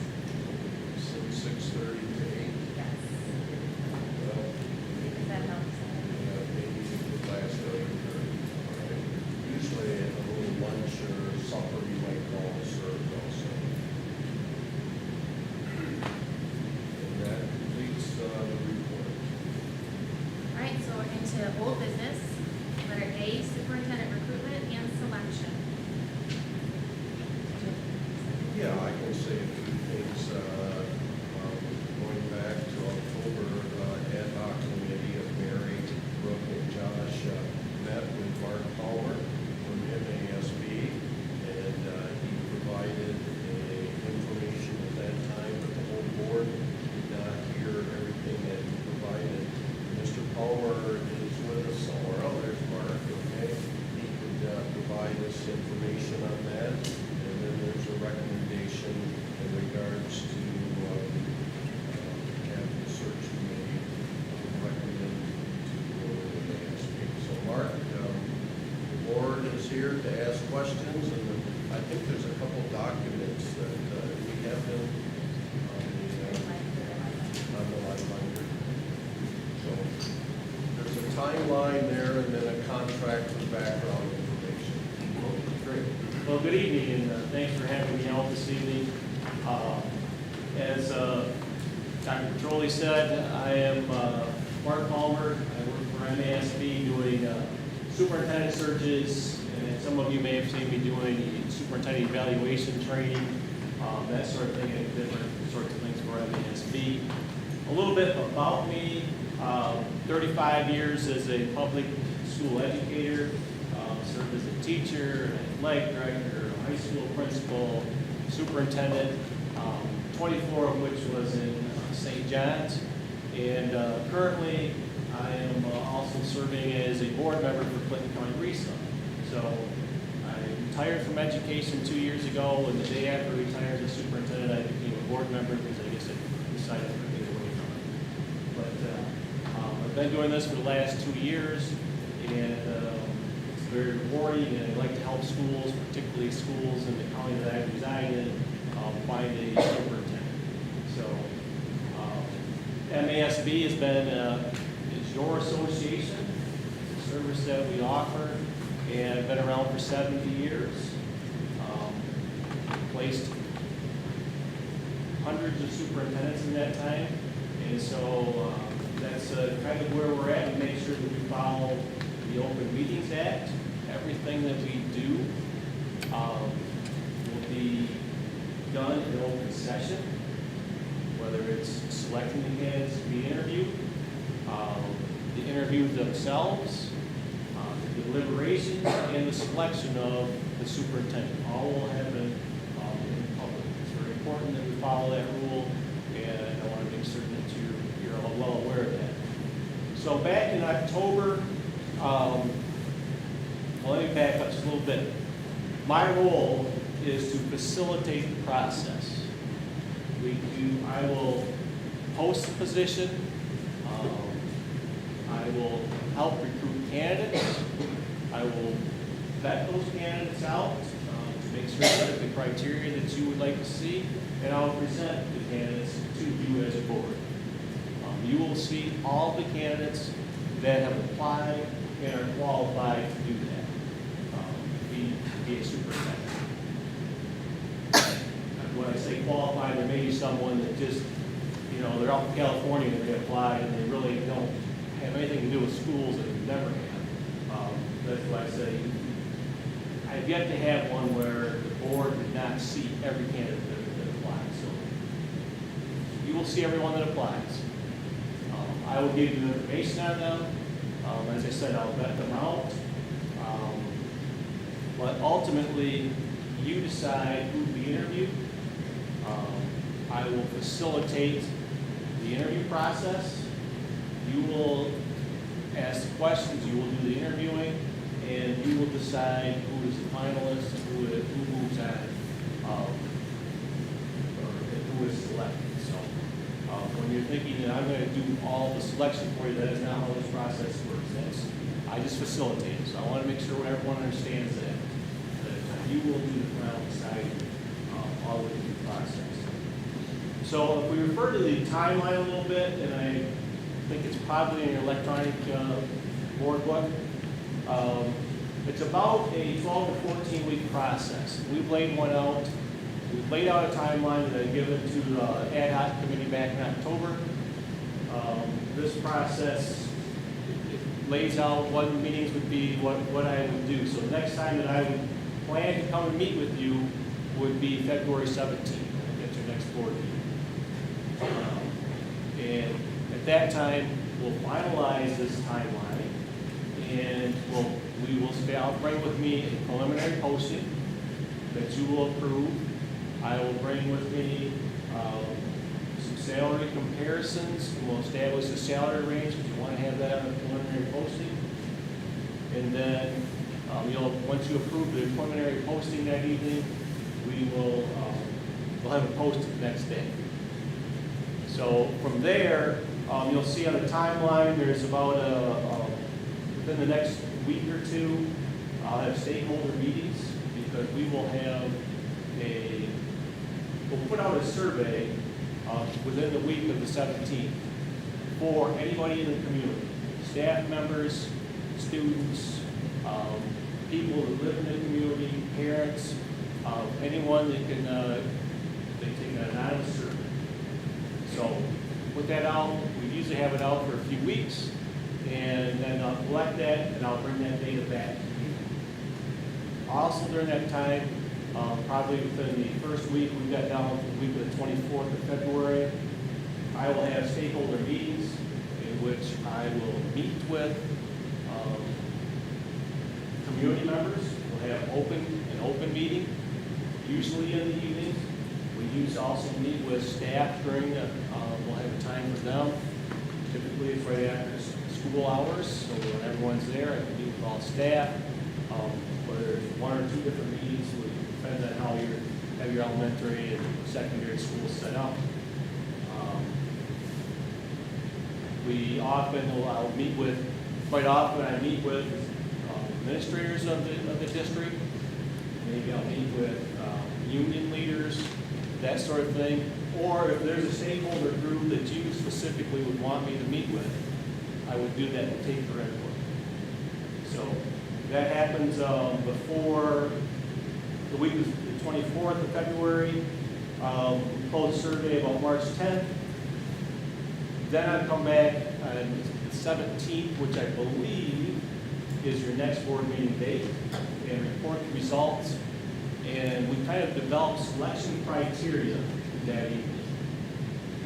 So 6:30 to 8. Yes. Well, If that helps. maybe the last early 30. Usually a little lunch or supper you might call served also. And that completes the report. All right, so we're into old business. Letter A, superintendent recruitment and selection. Yeah, I can say a few things. Going back to October, ad hoc committee of Mary, Brooke, and Josh met with Mark Palmer from MASB, and he provided information at that time, but the whole board did not hear everything that he provided. Mr. Palmer is with us somewhere. Oh, there's Mark, okay? He could provide us information on that, and then there's a recommendation in regards to have the search committee recommend to go with the ASB. So Mark, the board is here to ask questions, and I think there's a couple documents that we have them on the line binder. So there's a timeline there and then a contract with background information. Great. Well, good evening, and thanks for having me out this evening. As Dr. Petroli said, I am Mark Palmer. I work for MASB doing superintendent searches, and some of you may have seen me doing superintendent evaluation training, that sort of thing, and different sorts of things for MASB. A little bit about me, 35 years as a public school educator, served as a teacher, an athletic director, a high school principal, superintendent, 24 of which was in St. John's. And currently, I am also serving as a board member for Clinton County Resa. So I retired from education 2 years ago, and the day after I retired as superintendent, I became a board member because I guess I decided to get away from it. But I've been doing this for the last 2 years, and it's very rewarding, and I like to help schools, particularly schools in the county that I reside in, find a superintendent. So MASB has been is your association, it's a service that we offer, and been around for 70 years. Placed hundreds of superintendents in that time, and so that's kind of where we're at. We make sure that we follow the Open Meetings Act. Everything that we do will be done in open session, whether it's selecting the candidates to be interviewed, the interviews themselves, the deliberations, and the selection of the superintendent. All will happen in public. It's very important that we follow that rule, and I want to make certain that you're all well aware of that. So back in October, well, let me back up just a little bit. My role is to facilitate the process. I will post the position. I will help recruit candidates. I will vet those candidates out to make sure that the criteria that you would like to see, and I'll present the candidates to you as a board. You will see all the candidates that have applied and are qualified to do that, be a superintendent. When I say qualified, there may be someone that just, they're out in California and they applied and they really don't have anything to do with schools that we've never had. That's why I say, I've yet to have one where the board did not see every candidate that applied. So you will see everyone that applies. I will give you information on them. As I said, I'll vet them out. But ultimately, you decide who to be interviewed. I will facilitate the interview process. You will ask the questions, you will do the interviewing, and you will decide who is the finalist, who moves on, or who is selected. So when you're thinking that I'm going to do all the selection for you, that is not how this process works. I just facilitate it. So I want to make sure everyone understands that you will do the final deciding all the way through the process. So if we refer to the timeline a little bit, and I think it's probably in your electronic board book, it's about a 12 to 14 week process. We've laid one out. We've laid out a timeline that I given to the ad hoc committee back in October. This process it lays out what meetings would be, what I would do. So the next time that I would plan to come and meet with you would be February 17th. That's your next board meeting. And at that time, we'll finalize this timeline, and I'll bring with me a preliminary posting that you will approve. I will bring with me some salary comparisons. We'll establish a salary range if you want to have that on a preliminary posting. And then once you approve the preliminary posting that evening, we'll have it posted the next day. So from there, you'll see on the timeline, there's about within the next week or two, I'll have stakeholder meetings because we will have we'll put out a survey within the week of the 17th for anybody in the community, staff members, students, people that live in the community, parents, anyone that can they take an anonymous survey. So put that out. We usually have it out for a few weeks, and then I'll collect that and I'll bring that data back to you. Also during that time, probably within the first week, we got down to the week of the 24th of February, I will have stakeholder meetings in which I will meet with community members. We'll have an open meeting, usually in the evenings. We also meet with staff during we'll have a time for them. Typically it's right after school hours, so when everyone's there, I can meet with all staff. Whether it's one or two different meetings, it depends on how you have your elementary and secondary schools set up. Quite often I meet with administrators of the district. Maybe I'll meet with union leaders, that sort of thing. Or if there's a stakeholder group that you specifically would want me to meet with, I would do that and take their input. So that happens before the week of the 24th of February. We close the survey about March 10th. Then I come back on the 17th, which I believe is your next board meeting date, and report the results. And we kind of develop selection criteria that evening.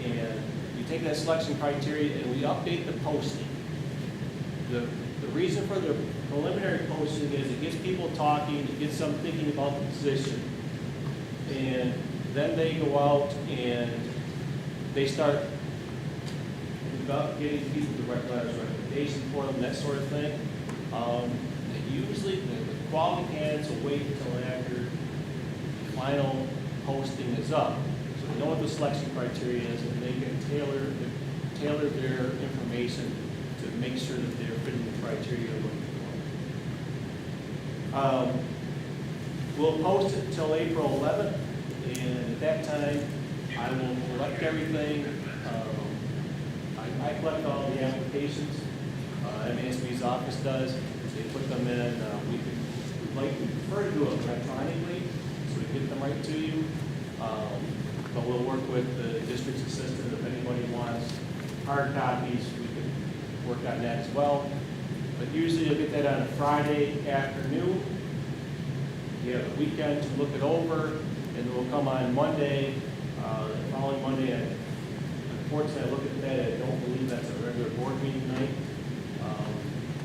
And we take that selection criteria and we update the posting. The reason for the preliminary posting is it gets people talking, it gets them thinking about the position. And then they go out and they start getting people to write letters of recommendation for them, that sort of thing. Usually, the quality candidates will wait until after the final posting is up. So they know what the selection criteria is, and they can tailor their information to make sure that they're fitting the criteria you're looking for. We'll post it until April 11th, and at that time, I will collect everything. I collect all the applications. MASB's office does. They put them in. We prefer to do it electronically, so we get them right to you. But we'll work with the district's assistant. If anybody wants hard copies, we can work on that as well. But usually you'll get that on a Friday afternoon. You have a weekend to look it over, and it will come on Monday, the following Monday. And unfortunately, I look at that, I don't believe that's a regular board meeting night.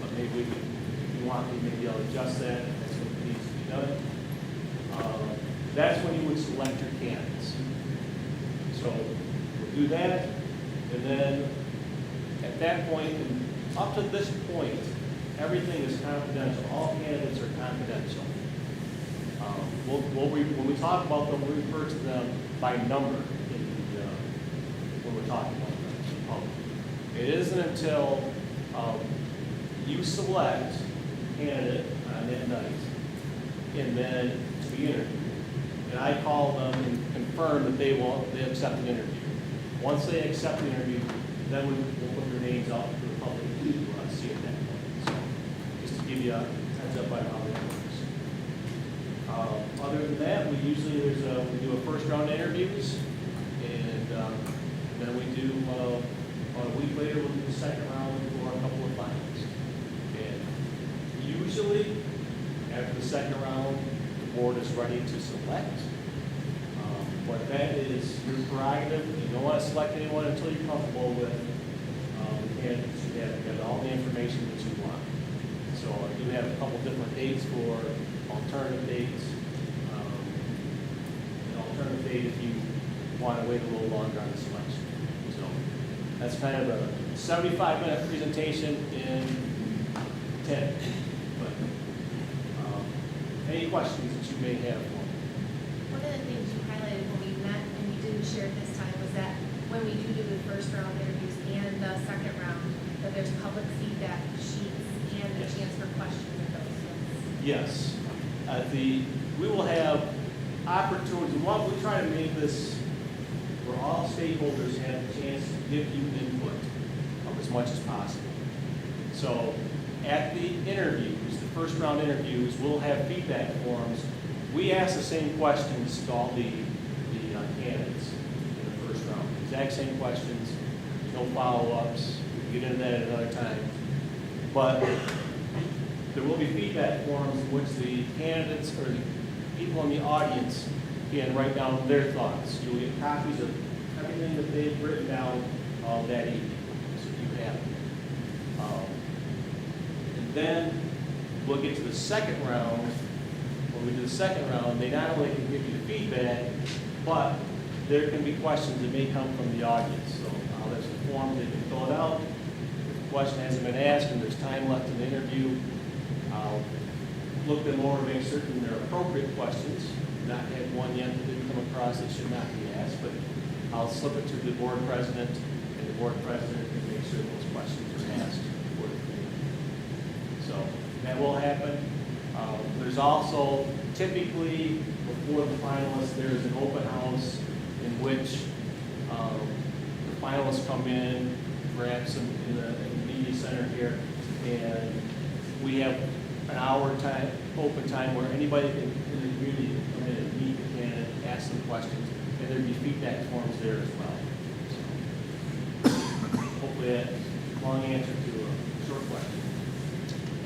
But maybe we can, if you want, maybe I'll adjust that. That's what needs to be done. That's when you would select your candidates. So we'll do that, and then at that point, and up to this point, everything is confidential. All candidates are confidential. When we talk about them, we refer to them by number when we're talking about them in public. It isn't until you select a candidate on that night and then to be interviewed. And I call them and confirm that they accept the interview. Once they accept the interview, then we'll put their names out to the public to see at that point. So just to give you a heads up on how that works. Other than that, we usually we do a first round interviews, and then we do about a week later we'll do the second round for a couple of finals. And usually after the second round, the board is ready to select. But that is your prerogative. You don't want to select anyone until you're comfortable with the candidates you have. You have all the information that you want. So I do have a couple different dates for alternative dates. An alternative date if you want to wait a little longer on the selection. So that's kind of a 75-minute presentation in 10. But any questions that you may have for me? One of the things you highlighted when we met, and we didn't share it this time, was that when we do the first round interviews and the second round, that there's public feedback sheets and a chance for questions of those. Yes. We will have opportunities. We try to make this where all stakeholders have a chance to give you input as much as possible. So at the interviews, the first round interviews, we'll have feedback forms. We ask the same questions to all the candidates in the first round. Exact same questions, no follow-ups. We can get into that at another time. But there will be feedback forms in which the candidates or the people in the audience can write down their thoughts. You'll get copies of everything that they've written down that evening, so you have it. And then we'll get to the second round. When we do the second round, they not only can give you the feedback, but there can be questions that may come from the audience. So there's a form they can fill it out. If the question hasn't been asked and there's time left in the interview, I'll look them over, make certain they're appropriate questions. Not had one yet that didn't come across that should not be asked, but I'll slip it to the board president, and the board president can make sure those questions are asked for the committee. So that will happen. There's also typically before the finalists, there's an open house in which the finalists come in, perhaps in the media center here, and we have an hour time, open time where anybody in the community can come in and meet the candidate, ask them questions, and there'd be feedback forms there as well. So, hopefully that long answer to a short question.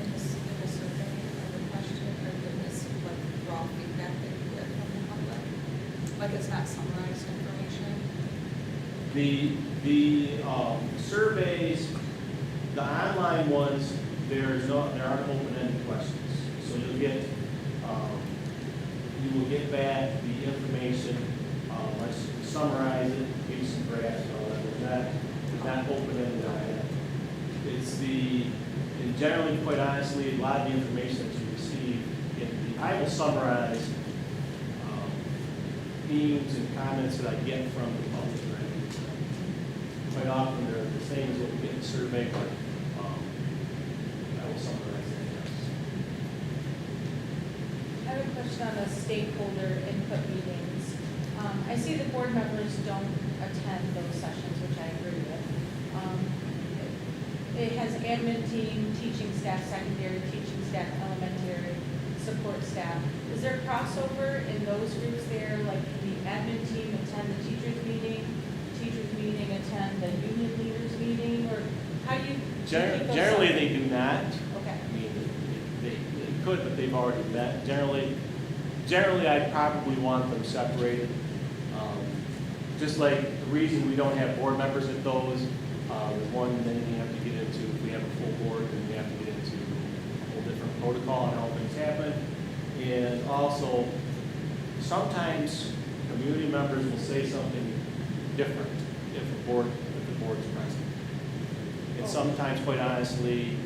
In the survey or the question, or in this like raw feedback that you get from the public? Like it's not summarized information? The surveys, the online ones, there aren't open-ended questions. So you will get back the information, let's summarize it, give you some graphs and all that. There's not open-ended. It's and generally, quite honestly, a lot of the information that you receive, I will summarize themes and comments that I get from the public. Right? Quite often, they're the same as what we get in the survey, but I will summarize that. Yes. I have a question on the stakeholder input meetings. I see the board members don't attend those sessions, which I agree with. It has admin team, teaching staff, secondary, teaching staff, elementary, support staff. Is there crossover in those groups there, like the admin team attend the teachers meeting attend the union leaders meeting, or how do you? Generally, they do not. Okay. I mean, they could, but they've already met. Generally, I probably want them separated. Just like the reason we don't have board members at those is one, then you have to get into, if we have a full board, then we have to get into a whole different protocol and how things happen. And also, sometimes community members will say something different if the board is present. And sometimes, quite honestly,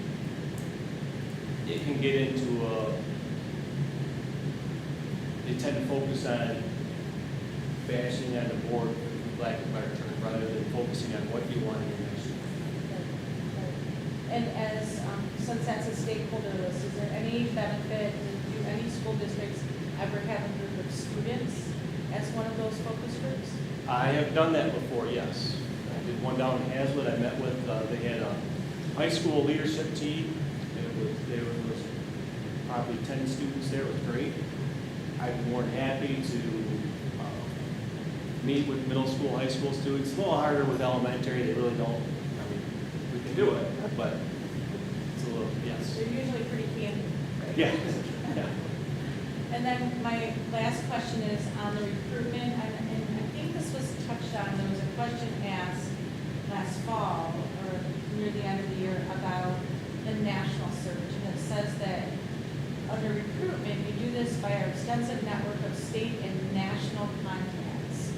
it can get into they tend to focus on bashing on the board, for lack of a better term, rather than focusing on what you want in your next year. And as, since that's a stakeholder list, is there any benefit, do any school districts ever have a group of students as one of those focus groups? I have done that before, yes. I did one down in Hazlet. I met with, they had a high school leadership team. There was probably 10 students there. It was great. I'd be more than happy to meet with middle school, high school students. It's a little harder with elementary. They really don't, I mean, we can do it, but it's a little, yes. They're usually pretty candid, right? Yeah. Yeah. And then my last question is on the recruitment, and I think this was touched on, there was a question asked last fall, or near the end of the year, about the national search, and it says that under recruitment, we do this by our extensive network of state and national contacts.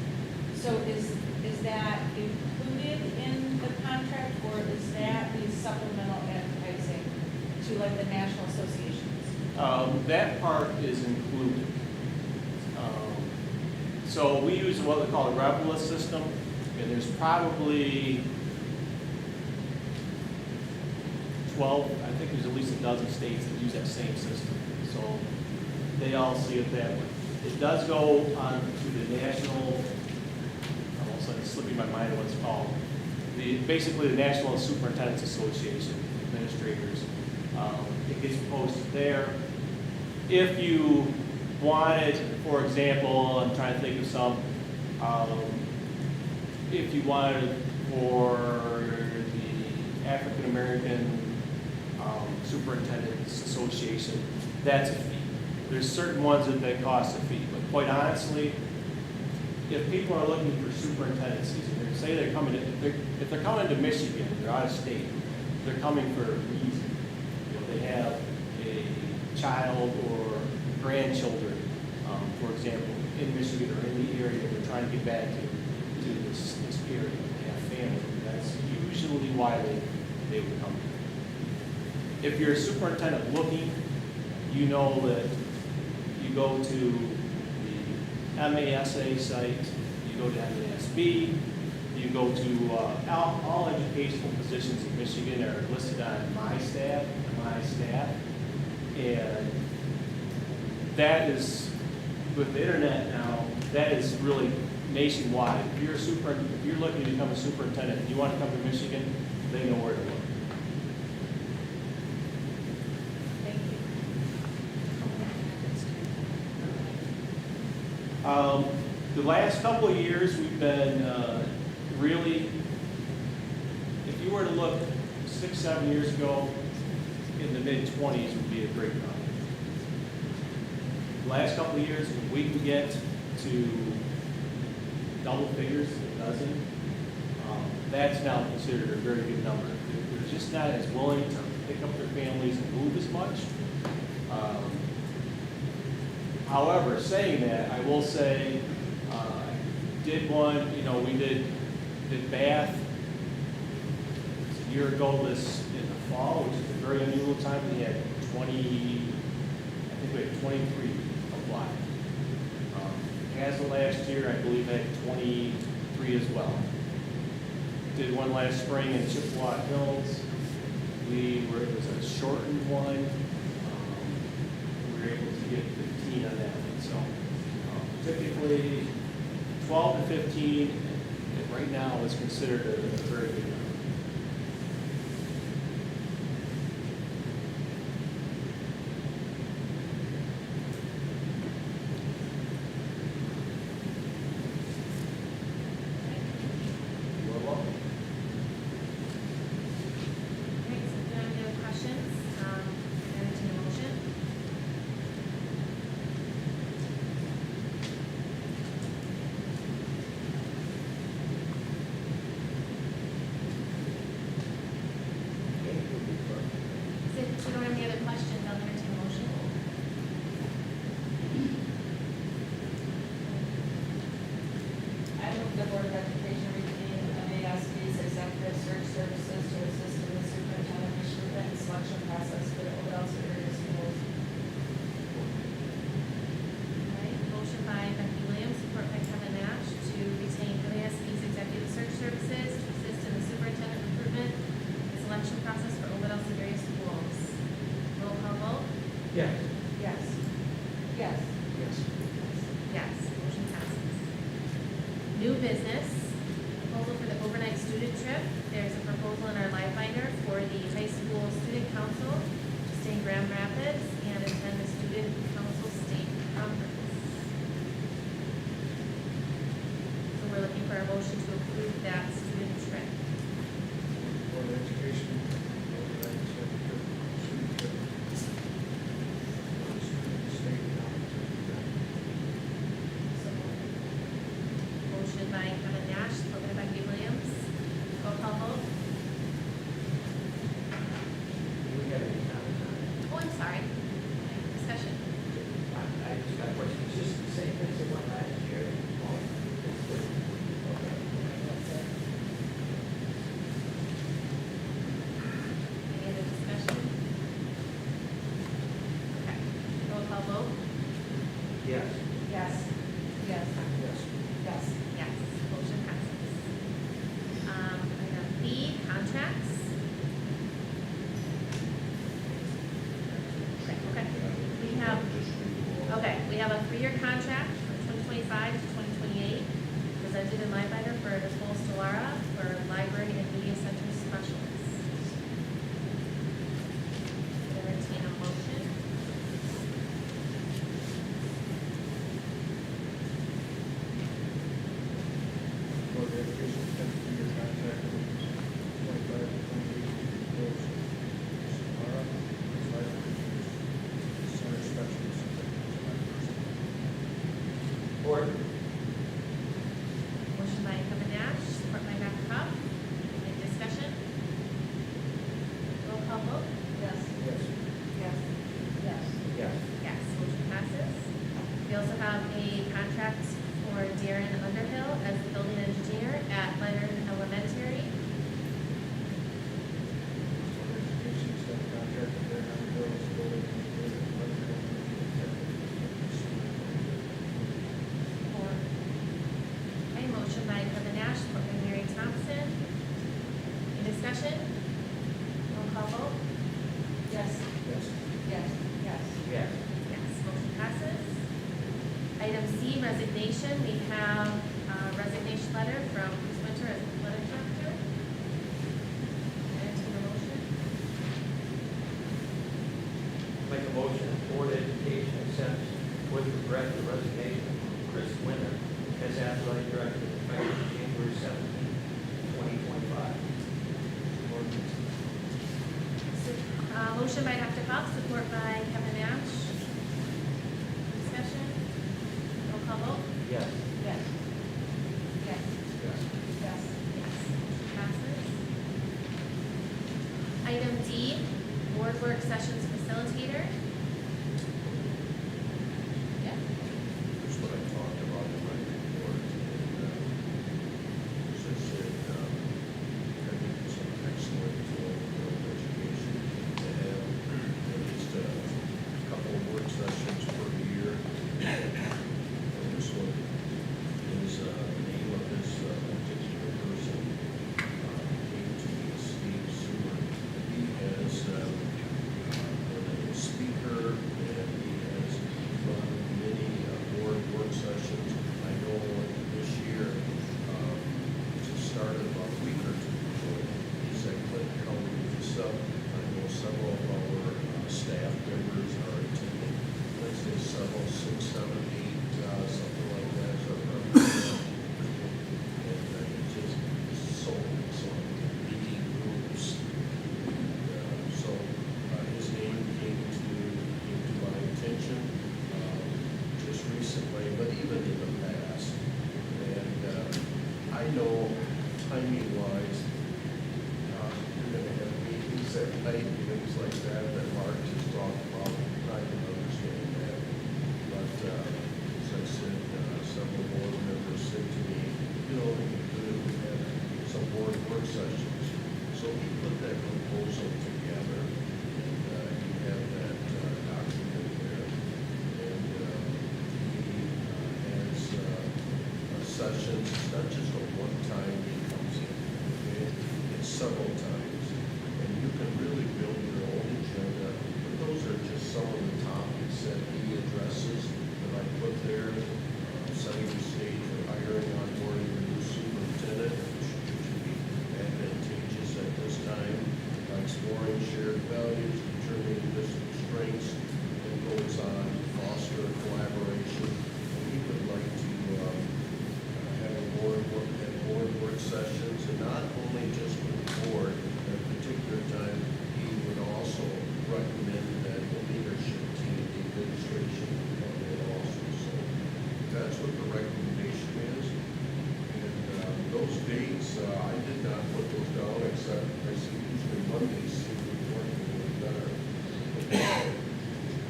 So is that included in the contract, or is that the supplemental advertising to like the national associations? That part is included. So we use what we call a Revelist system, and there's probably 12, I think there's at least a dozen states that use that same system. So they all see it that way. It does go on to the national, almost like slipping my mind what it's called, basically the National Superintendents Association, administrators. It gets posted there. If you wanted, for example, I'm trying to think of some, if you wanted for the African American Superintendents Association, that's a fee. There's certain ones that they cost a fee, but quite honestly, if people are looking for superintendencies, and say they're coming to, if they're coming to Michigan, they're out of state, they're coming for a reason. You know, they have a child or grandchildren, for example, in Michigan or in the area they're trying to get back to this area. They have family. That's usually why they would come. If you're a superintendent looking, you know that you go to the MASA site, you go to MASB, you go to all educational positions in Michigan are listed on my staff, and that is, with the internet now, that is really nationwide. If you're looking to become a superintendent, and you want to come to Michigan, they know where to look. Thank you. The last couple of years, we've been really, if you were to look 6-7 years ago, in the mid-20s would be a great number. The last couple of years, if we can get to double figures, a dozen, that's now considered a very good number. They're just not as willing to pick up their families and move as much. However, saying that, I will say, did one, we did Bath year ago this, in the fall, which is a very unusual time, we had 20, I think we had 23 apply. As of last year, I believe I had 23 as well. Did one last spring in Chippewa Hills. It was a shortened one. We were able to get 15 on that one. So typically 12 to 15, and right now is considered a very good number. Okay, so if there are any other questions, entertain a motion. So if you don't have any other questions, I'll entertain a motion. I move the Board of Education retain MASB's executive search services to assist in the superintendent recruitment and selection process for the Ovid-Elsie area schools. All right, motion by Becky Williams, support by Kevin Nash, to retain MASB's executive search services to assist in the superintendent recruitment and selection process for Ovid-Elsie area schools. Roll call vote? Yes. Yes. Yes. Yes. Yes, motion passes. New business, proposal for the overnight student trip. There's a proposal in our live binder for the high school student council to stay in Grand Rapids and attend the student council state conference. So we're looking for a motion to approve that student trip. Board of Education, overnight student trip. State Motion by Kevin Nash, supported by Becky Williams. Roll call vote. Do we have any comments on it? Oh, I'm sorry. Discussion. I just got a question. Is this the same thing as the one last year? Oh, it's good. Okay. Any other discussion? Okay. Roll call vote. Yes. Yes. Yes. Yes. Yes. Yes, motion passes. Item B, contracts. Okay. We have a 3-year contract from 2025 to 2028, presented in my binder for Nicole Stellara for library and media center specialist. Entertain a motion. Board of Education, 10-year contract, 25 to 28, goes Samara, center specialist. Board? Motion by Kevin Nash, support by Dr. Huff. Any discussion? Roll call vote. Yes. Yes. Yes. Yes. Yes. Yes, motion passes. We also have a contract for Darren Underhill as the building engineer at Leonard Elementary. Board of Education, extend contract with their non-bills, building, Okay, motion by Kevin Nash, support by Mary Thompson. Any discussion? Roll call vote. Yes. Yes. Yes. Yes. Yes. Yes, motion passes. Item C, resignation. We have a resignation letter from Bruce Winter as athletic director. Entertain a motion. Make a motion, Board of Education accepts with regret the resignation of Chris Winter as athletic director effective January 17, 2025. Motion by Dr. Huff, support by Kevin Nash. Discussion? Roll call vote? Yes. Yes. Yes. Yes. Yes. Yes. Motion passes. Item D, board work sessions facilitator. Yeah. That's what I talked about in my report. And, since it, I think it's an excellent So timing wise, you're gonna have meetings at night, and things like that, that Mark just talked about. I can understand that. But, as I said, several board members said to me, you know, we could have some board work sessions. So he put that proposal together, and you have that document there. And he has sessions, it's not just a one-time he comes in, okay? It's several times. And you can really build your own agenda, but those are just some of the topics that he addresses that I put there. Setting the stage for hiring, onboarding a new superintendent, which should be advantageous at this time. Exploring shared values, determining district strengths, and goes on, foster collaboration. And we would like to have a board work sessions, and not only just with the board, at a particular time, he would also recommend that the leadership team, the administration, come in also. So that's what the recommendation is. And those dates, I did not put those down, except I see usually Mondays seem to be working a little better.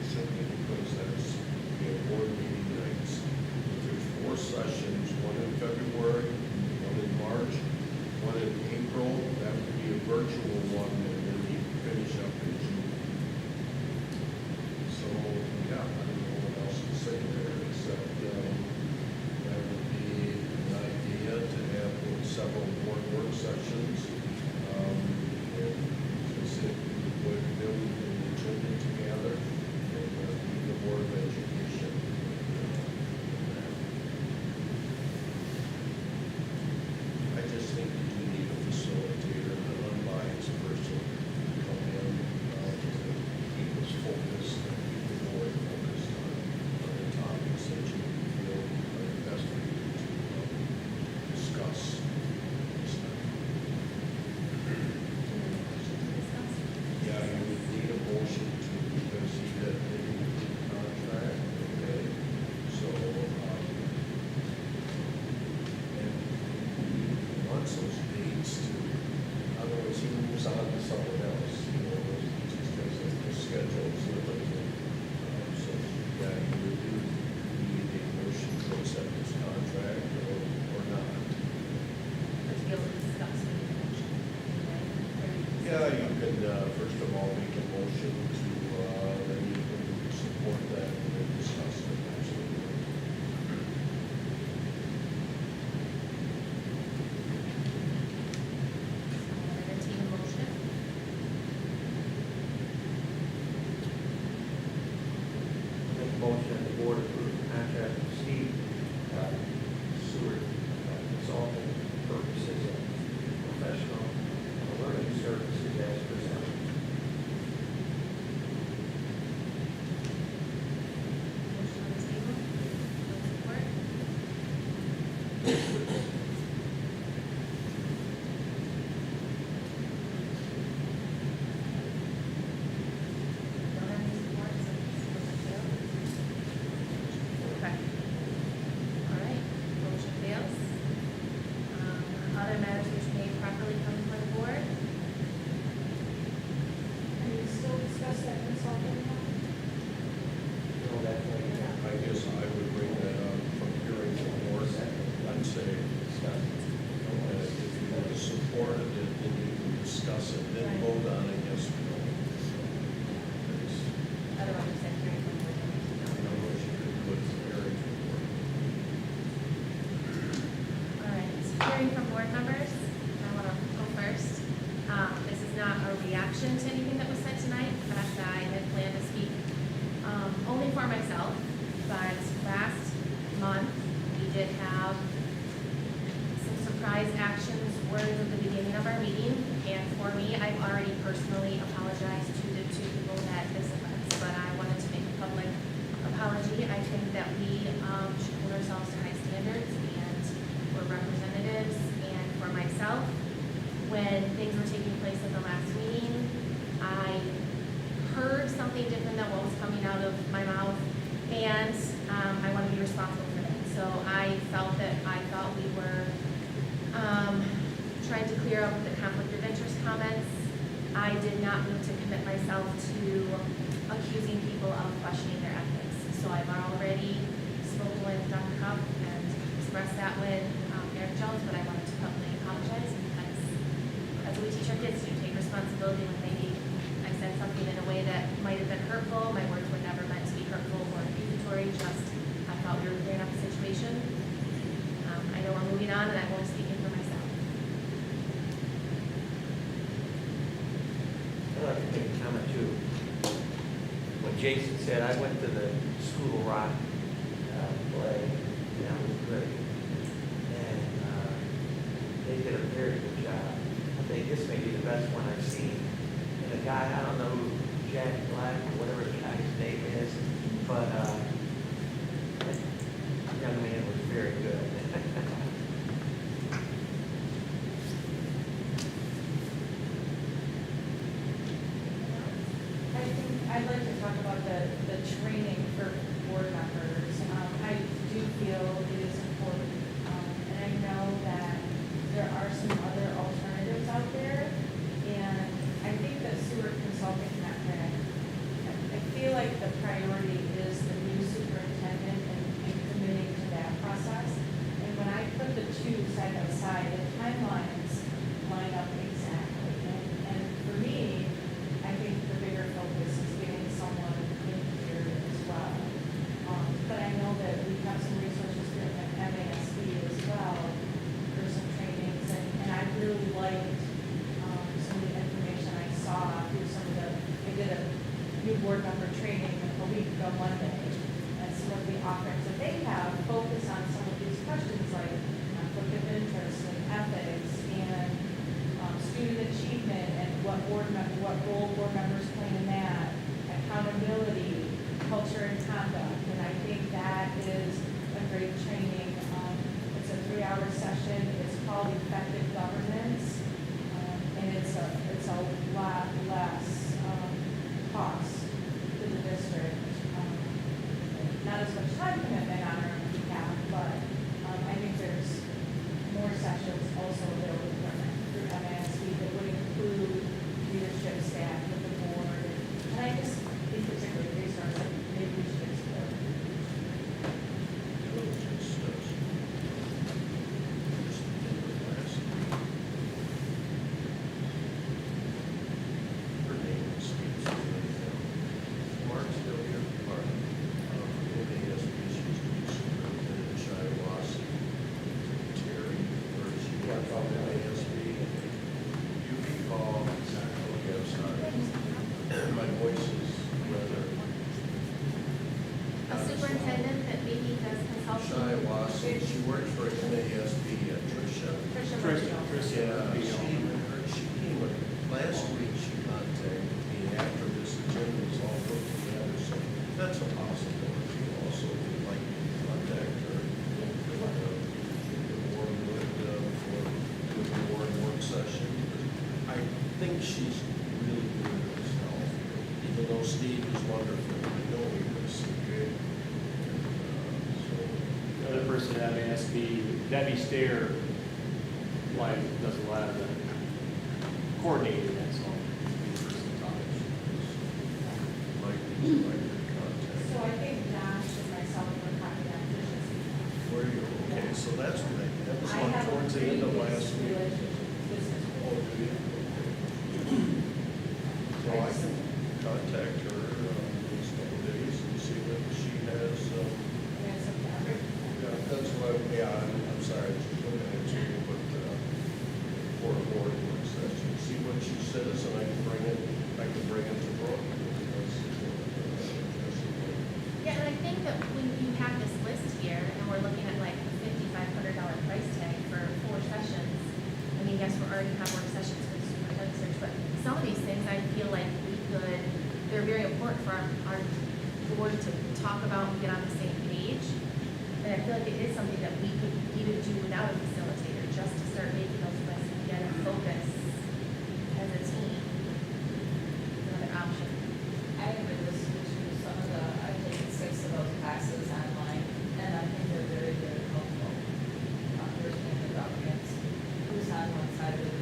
Simply because that's, board meeting nights. There's 4 sessions, one in February, one in March, one in April. That would be a virtual one, and then we finish up in June. So, yeah, I don't know what else to say there, except that would be an idea to have several board work sessions. And as I said, we would build an agenda together and be the Board of Education. I just think we do need a facilitator, an unbiased person to come in to keep us focused and keep the board focused on the topics that you feel are best for you to discuss this time. Yeah, you would need a motion to, because he had a contract, okay? So, and he wants those dates to, otherwise he moves on to someone else, you know, he just has a schedule, so so, yeah, you would need a motion to accept this contract or not. To be able to discuss with the motion, right? Yeah, you can, first of all, make a motion to, then you can support that and then discuss it, absolutely. Entertain a motion. Make a motion that the board approve the contract with Steve, Seward, consulting purposes of professional learning services as presented. Motion on the table. Support. Don't have any support, so motion fails. Okay. All right, motion fails. Other matters which may properly come before the board? Can you still discuss that consulting one? You know, that way, I guess I would bring that up from hearing the board. I'd say, if you want to support it, then you can discuss it, then Right. vote on it, yes or no. Otherwise, you said hearing from board members. I don't know what you could put from hearing to board. All right, hearing from board members, I want to go first. This is not a reaction to anything that was said tonight. In fact, I had planned to speak only for myself, but last month, we did have some surprise actions, words at the beginning of our meeting, and for me, I've already personally apologized to the 2 people that this offends, but I wanted to make a public apology. I think that we should hold ourselves to high standards, and we're representatives, and for myself, when things were taking place at the last meeting, I heard something different than what was coming out of my mouth, and I want to be responsible for that. So I felt we were tried to clear up the conflict of interest comments. I did not mean to commit myself to accusing people of questioning their ethics. So I've already spoken with Dr. Cup and expressed that with Eric Jones, but I wanted to publicly apologize because that's what we teach our kids to do, take responsibility when maybe I said something in a way that might have been hurtful. My words were never meant to be hurtful or accusatory, just I thought we were clearing up the situation. I know we're moving on and I'm only speaking for myself. I'd like to make a comment too. What Jason said, I went to the School of Rock play, and that was great. And they did a very good job. I think this may be the best one I've seen. And the guy, I don't know who Jack Black or whatever the guy's name is, but that young man was very good. I think I'd like to talk about the training for board members. I do feel it is important, and I know that there are some other alternatives out there. And I think that Stewart Consulting Network, I feel like the priority is the new superintendent and committing to that process. And when I put the two side by side, the timelines line up exactly. And for me, I think the bigger focus is getting someone in here as well. But I know that we have some resources here at MASB as well for some trainings, and I really liked some of the information I saw through some of I did a new board member training a week ago Monday, and some of the offerings that they have focus on some of these questions like conflict of interest and ethics and student achievement and what role board members play in that, accountability, culture and conduct. And I think that is a great training. It's a 3-hour session. It's called Effective Governance, and it's a lot less cost to the district. Not as much time commitment on our behalf, but I think there's more sessions also available through MASB that would include leadership staff with the board. And I just think particularly based on that, maybe we should explore. Her name is Mark's still here, Mark. NASB, she used to be superintendent, Shiawassee, Terry, or she got from NASB. You recall, okay, I'm sorry. My voice is rather. A superintendent that maybe does consulting. Shiawassee, she works for NASB, Tricia. Tricia Yeah, she came, last week she contacted me after this agenda was all put together, so that's a possibility. Also, we'd like to contact her. For the board work session. I think she's really good at herself, even though Steve is wonderful. I know he was good. The other person at MASB, Debbie Stair, like, does a lot of the coordinating, that's all. So I think Josh and myself were talking about efficiency. Where you, okay, so that's what that was I on have a towards the end of previous last week. relationship with business. Oh, do you? So I can contact her these couple days and see what she has. There's some other- Yeah, that's what I'm sorry, just looking at you, but for a board work session, see what she says, and I can bring it to Brooke. Yeah, and I think that when you have this list here, and we're looking at like a $5,500 price tag for 4 sessions, I mean, yes, we already have work sessions for the superintendent search, but some of these things I feel like they're very important for our board to talk about and get on the same page. And I feel like it is something that we could even do without a facilitator, just to start making those lists and get a focus as a team. Another option. I agree with you. Some of I've taken 6 of those classes online, and I think they're very, very helpful. Understanding the governance, who's on one side of the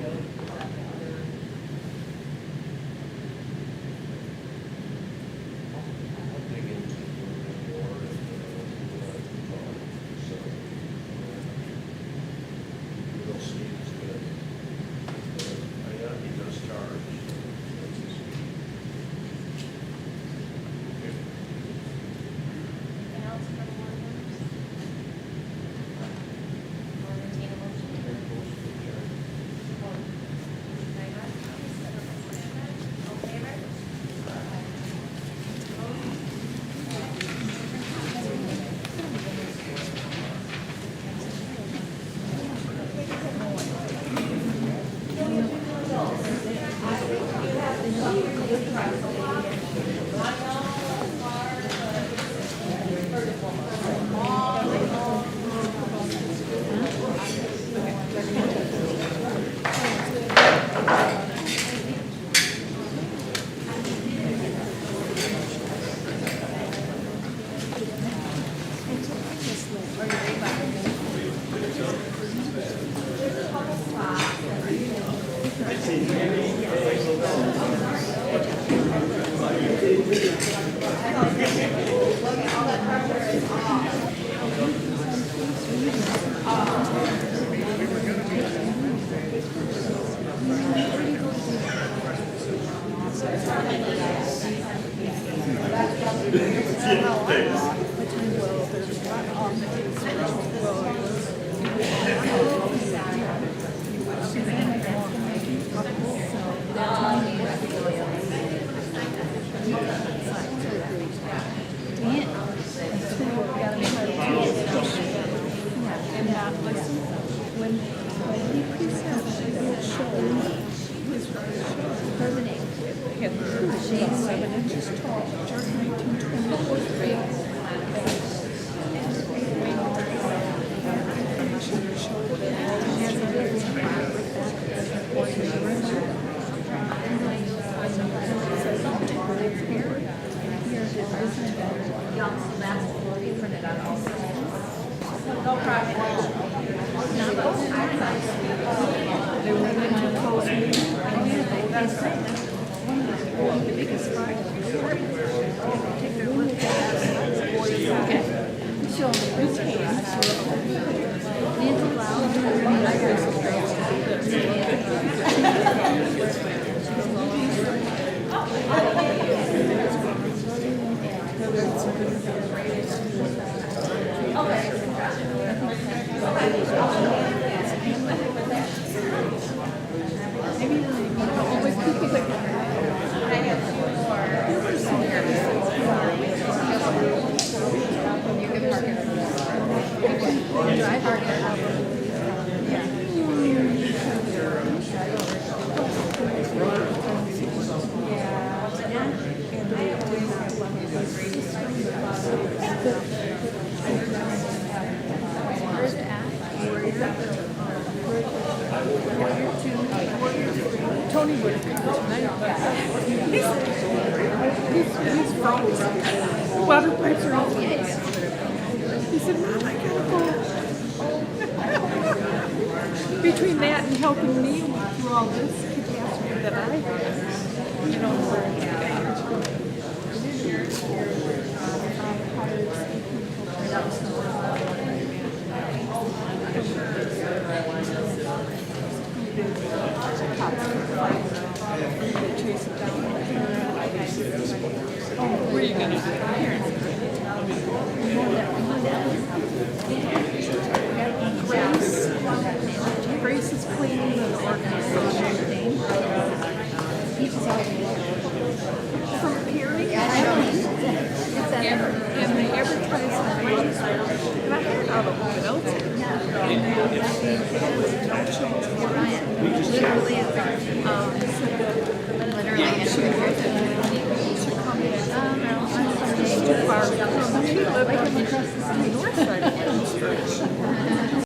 Tony would have come tonight. He's froze. Water pipes are all fixed. He said, Mom, I gotta go. Between that and helping me through all this catastrophe that I had, you know, what are you gonna do? Here.